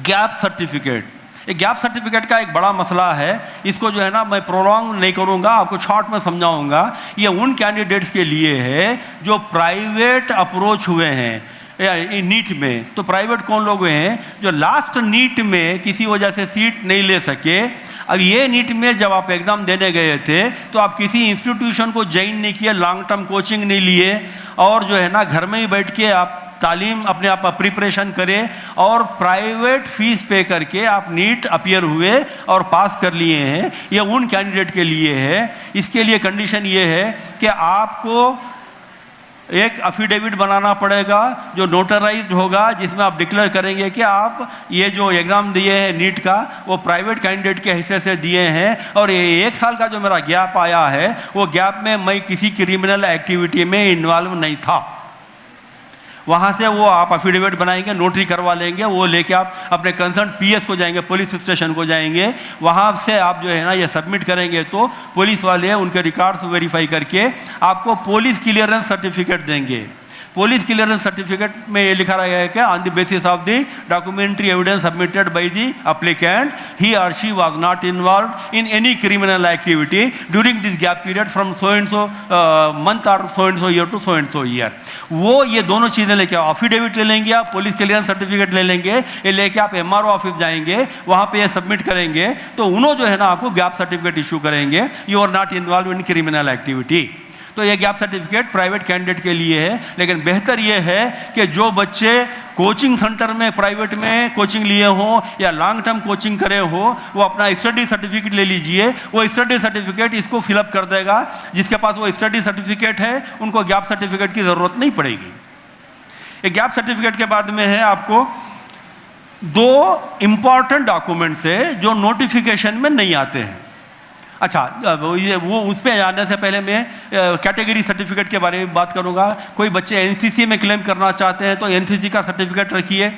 गैप सर्टिफिकेट। गैप सर्टिफिकेट का एक बड़ा मसला है, इसको जो है ना मैं प्रोलॉन्ग नहीं करूंगा, आपको शॉर्ट में समझाऊंगा। ये उन कैंडिडेट्स के लिए है जो प्राइवेट अप्रोच हुए हैं, या नीट में, तो प्राइवेट कौन लोग हैं जो लास्ट नीट में किसी वजह से सीट नहीं ले सके। अब ये नीट में जब आप एग्ज़ाम देने गए थे तो आप किसी इंस्टीट्यूशन को ज्वाइन नहीं किए, लॉन्ग टर्म कोचिंग नहीं लिए, और जो है ना घर में ही बैठ के आप तालीम अपने आप प्रिपरेशन करें और प्राइवेट फीस पे करके आप नीट अपीयर हुए और पास कर लिए हैं। ये उन कैंडिडेट के लिए है। इसके लिए कंडीशन ये है कि आपको एक अफिडेविट बनाना पड़ेगा जो नोटराइज्ड होगा, जिसमें आप डिक्लेयर करेंगे कि आप ये जो एग्ज़ाम दिए हैं नीट का वो प्राइवेट कैंडिडेट के हिस्से से दिए हैं, और ये 1 साल का जो मेरा गैप आया है वो गैप में मैं किसी क्रिमिनल एक्टिविटी में इन्वॉल्व नहीं था। वहाँ से वो आप अफिडेविट बनाएंगे, नोटरी करवा लेंगे, वो लेके आप अपने कंसर्न पीएस को जाएंगे, पुलिस स्टेशन को जाएंगे, वहाँ से आप जो है ना ये सबमिट करेंगे तो पुलिस वाले उनके रिकॉर्ड्स वेरीफाई करके आपको पुलिस क्लियरेंस सर्टिफिकेट देंगे। पुलिस क्लियरेंस सर्टिफिकेट में ये लिखा रहा है कि on the basis of the documentary evidence submitted by the applicant he और she was not involve in any criminal activity during this gap period from so and so month और so and so year to so and so year. वो ये दोनों चीज़ें लेके affidavit ले लेंगे, आप पुलिस क्लियरेंस सर्टिफिकेट ले लेंगे, ये लेके आप एमआरओ ऑफिस जाएंगे, वहाँ पे ये सबमिट करेंगे तो उन्होंने जो है ना आपको गैप सर्टिफिकेट इशू करेंगे, you are not involve in criminal activity. तो ये गैप सर्टिफिकेट प्राइवेट कैंडिडेट के लिए है। लेकिन बेहतर ये है कि जो बच्चे कोचिंग सेंटर में प्राइवेट में कोचिंग लिए हों या लॉन्ग टर्म कोचिंग करे हो, वो अपना स्टडी सर्टिफिकेट ले लीजिए। वो स्टडी सर्टिफिकेट इसको फिलअप कर देगा। जिसके पास वो स्टडी सर्टिफिकेट है उनको गैप सर्टिफिकेट की ज़रूरत नहीं पड़ेगी। एक गैप सर्टिफिकेट के बाद में है आपको 2 इम्पॉर्टेंट डॉक्यूमेंट्स है जो नोटिफिकेशन में नहीं आते हैं। अच्छा, वो उस पर जाने से पहले मैं कैटेगरी सर्टिफिकेट के बारे में बात करूंगा। कोई बच्चे एनसीसी में क्लेम करना चाहते हैं तो एनसीसी का सर्टिफिकेट रखिए।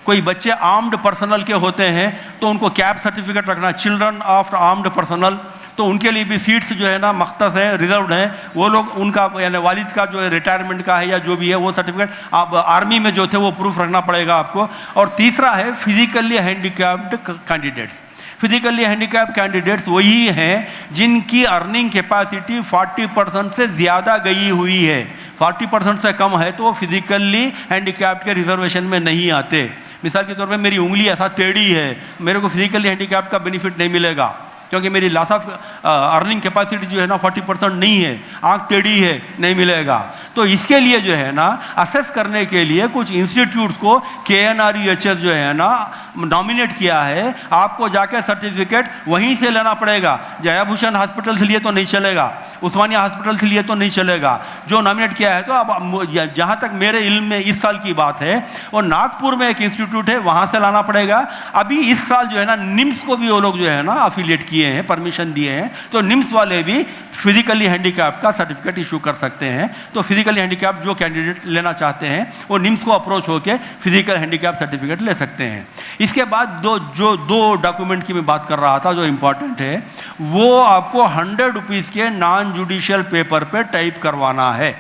कोई बच्चे आर्म्ड पर्सनल के होते हैं तो उनको कैप सर्टिफिकेट रखना, चिल्ड्रन ऑफ आर्म्ड पर्सनल, तो उनके लिए भी सीट्स जो है ना मख्तस है, रिजर्व्ड है। वो लोग उनका यानी वालिद का जो है रिटायरमेंट का है या जो भी है वो सर्टिफिकेट आप आर्मी में जो थे वो प्रूफ रखना पड़ेगा आपको। और तीसरा है physically handicapped candidates. Physically handicap candidates वही हैं जिनकी अर्निंग कैपेसिटी 40% से ज़्यादा गई हुई है। 40% से कम है तो वो फिजिकली हैंडीकैप के रिजर्वेशन में नहीं आते। मिसाल के तौर पे मेरी उंगली ऐसा टेढ़ी है, मेरे को फिजिकली हैंडीकैप का बेनिफिट नहीं मिलेगा क्योंकि मेरी लॉस ऑफ अर्निंग कैपेसिटी जो है ना 40% नहीं है, आँख टेढ़ी है, नहीं मिलेगा। तो इसके लिए जो है ना असेस करने के लिए कुछ इंस्टीट्यूट को KNRUHS जो है ना नॉमिनेट किया है। आपको जाके सर्टिफिकेट वहीं से लेना पड़ेगा। जया भूषण हॉस्पिटल से लिए तो नहीं चलेगा, उस्मानिया हॉस्पिटल से लिए तो नहीं चलेगा। जो नॉमिनेट किया है तो अब जहाँ तक मेरे इल्म में इस साल की बात है वो नागपुर में एक इंस्टीट्यूट है, वहाँ से लाना पड़ेगा। अभी इस साल जो है ना निम्स को भी वो लोग जो है ना अफिलिएट किए हैं, परमिशन दिए हैं, तो निम्स वाले भी फिजिकली हैंडीकैप का सर्टिफिकेट इशू कर सकते हैं। तो फिजिकली हैंडीकैप जो कैंडिडेट लेना चाहते हैं वो निम्स को अप्रोच होकर फिजिकल हैंडीकैप सर्टिफिकेट ले सकते हैं। इसके बाद दो डॉक्यूमेंट की मैं बात कर रहा था जो इंपॉर्टेंट है, वो आपको 100 रुपीज़ के नॉन जुडिशियल पेपर पे टाइप करवाना है।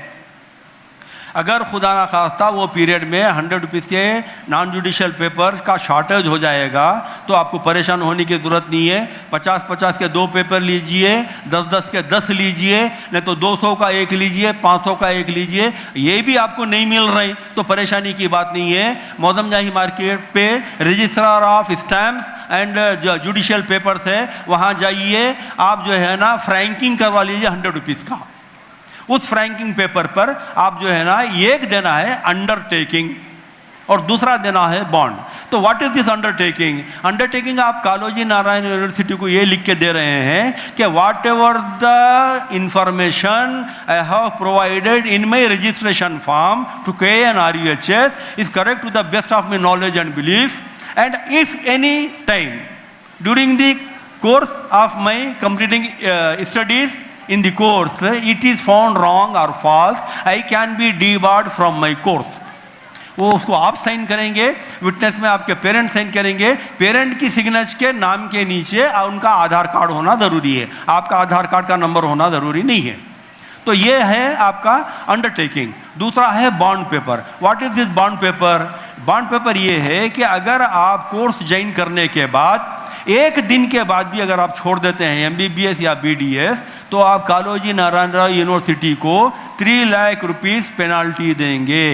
अगर खुदा ना खास्ता वो पीरियड में 100 रुपीज़ के नॉन जुडिशियल पेपर का शॉर्टेज हो जाएगा तो आपको परेशान होने की ज़रूरत नहीं है। 50-50 के 2 पेपर लीजिए, 10-10 के 10 लीजिए, नहीं तो 200 का 1 लीजिए, 500 का 1 लीजिए। ये भी आपको नहीं मिल रही तो परेशानी की बात नहीं है। मौजमजाही मार्केट पे registrar of stamps and judicial papers है, वहाँ जाइए, आप जो है ना फ्रैंकिंग करवा लीजिए 100 रुपीज़ का। उस फ्रैंकिंग पेपर पर आप जो है ना एक देना है अंडरटेकिंग और दूसरा देना है बॉन्ड। तो what is this undertaking? Undertaking आप कालोजी नारायण यूनिवर्सिटी को ये लिख के दे रहे हैं कि whatever the information I have provided in my registration form to KNRUHS is correct to the best of my knowledge and belief, and if any time during the course of my completing studies in the course it is found wrong or false, I can be debarred from my course। वो उसको आप sign करेंगे, witness में आपके parents sign करेंगे। Parent की signature के नाम के नीचे उनका आधार कार्ड होना ज़रूरी है, आपका आधार कार्ड का नंबर होना ज़रूरी नहीं है। तो ये है आपका अंडरटेकिंग। दूसरा है bond paper. What is this bond paper? Bond paper ये है कि अगर आप कोर्स ज्वाइन करने के बाद 1 दिन के बाद भी अगर आप छोड़ देते हैं MBBS या BDS तो आप कालोजी नारायण राव यूनिवर्सिटी को 3 लाख रुपीज़ पेनाल्टी देंगे।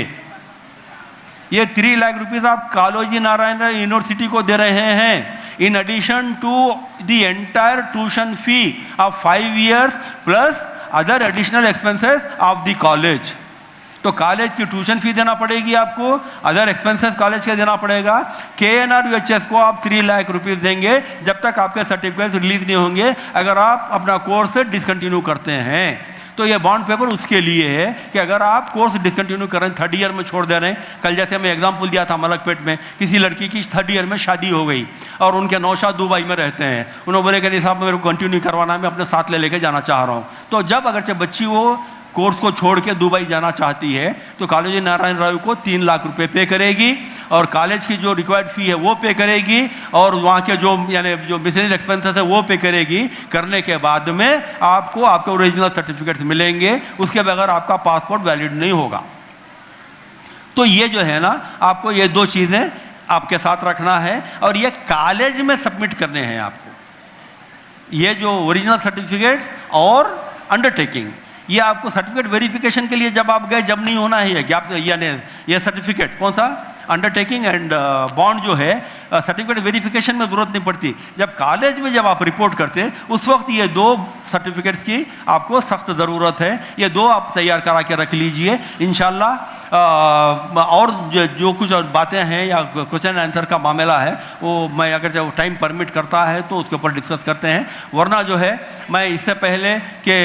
ये 3 लाख रुपीस आप कालोजी नारायण यूनिवर्सिटी को दे रहे हैं, in addition to the entire tuition fee of 5 years plus other additional expenses of the college. तो कॉलेज की ट्यूशन फी देना पड़ेगी आपको, अदर एक्सपेंसेस कॉलेज के देना पड़ेगा। KNR-UHS को आप 3 लाख रुपीस देंगे जब तक आपके सर्टिफिकेट रिलीज नहीं होंगे, अगर आप अपना कोर्स डिसकंटिन्यू करते हैं। तो ये बॉन्ड पेपर उसके लिए है कि अगर आप कोर्स डिसकंटिन्यू कर रहे हैं, 3rd ईयर में छोड़ दे रहे हैं। कल जैसे मैं एग्जाम्पल दिया था मलकपेट में, किसी लड़की की 3rd ईयर में शादी हो गई और उनके नौशाद दुबई में रहते हैं। उन्होंने बोले कि नहीं साहब मेरे को कंटिन्यू करवाना है, मैं अपने साथ ले लेके जाना चाह रहा हूँ। तो जब अगरचे बच्ची वो कोर्स को छोड़ के दुबई जाना चाहती है तो कालोजी नारायण राव को 3 लाख रुपए पे करेगी और कॉलेज की जो रिक्वायर्ड फ़ी है वो पे करेगी और वहाँ के जो यानी जो बिजनेस एक्सपेंसेस है वो पे करेगी। करने के बाद में आपको आपके ओरिजिनल सर्टिफिकेट्स मिलेंगे, उसके बगैर आपका पासपोर्ट वैलिड नहीं होगा। तो ये जो है ना, आपको ये 2 चीज़ें आपके साथ रखना है और ये कॉलेज में सबमिट करने हैं आपको, ये जो ओरिजिनल सर्टिफिकेट्स और अंडरटेकिंग। ये आपको सर्टिफिकेट वेरिफिकेशन के लिए जब आप गए, जब नहीं होना है यानी ये सर्टिफिकेट कौन सा, अंडरटेकिंग एंड बॉन्ड जो है, सर्टिफिकेट वेरिफिकेशन में ज़रूरत नहीं पड़ती। जब कॉलेज में जब आप रिपोर्ट करते हैं उस वक्त ये 2 सर्टिफिकेट्स की आपको सख्त ज़रूरत है। ये 2 आप तैयार करा के रख लीजिए इंशाल्लाह। और जो कुछ बातें हैं या क्वेश्चन आंसर का मामला है वो मैं अगर जब टाइम परमिट करता है तो उसके ऊपर डिस्कस करते हैं, वरना जो है मैं इससे पहले कि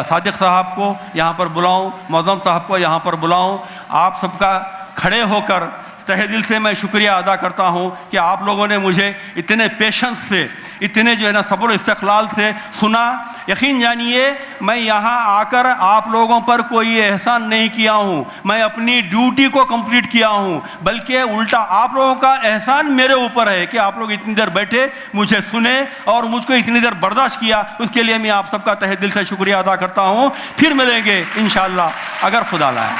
सादिक साहब को यहाँ पर बुलाऊँ, मौज़म साहब को यहाँ पर बुलाऊँ, आप सबका खड़े होकर तहे दिल से मैं शुक्रिया अदा करता हूँ कि आप लोगों ने मुझे इतने पेशेंस से, इतने जो है ना सब्र इस्तक़लाल से सुना। यकीन जानिए मैं यहाँ आकर आप लोगों पर कोई एहसान नहीं किया हूँ, मैं अपनी ड्यूटी को कंप्लीट किया हूँ, बल्कि उल्टा आप लोगों का एहसान मेरे ऊपर है कि आप लोग इतनी देर बैठे, मुझे सुने और मुझको इतनी देर बर्दाश्त किया। उसके लिए मैं आप सबका तहे दिल से शुक्रिया अदा करता हूँ। फिर मिलेंगे इंशाअल्लाह अगर खुदा लाए।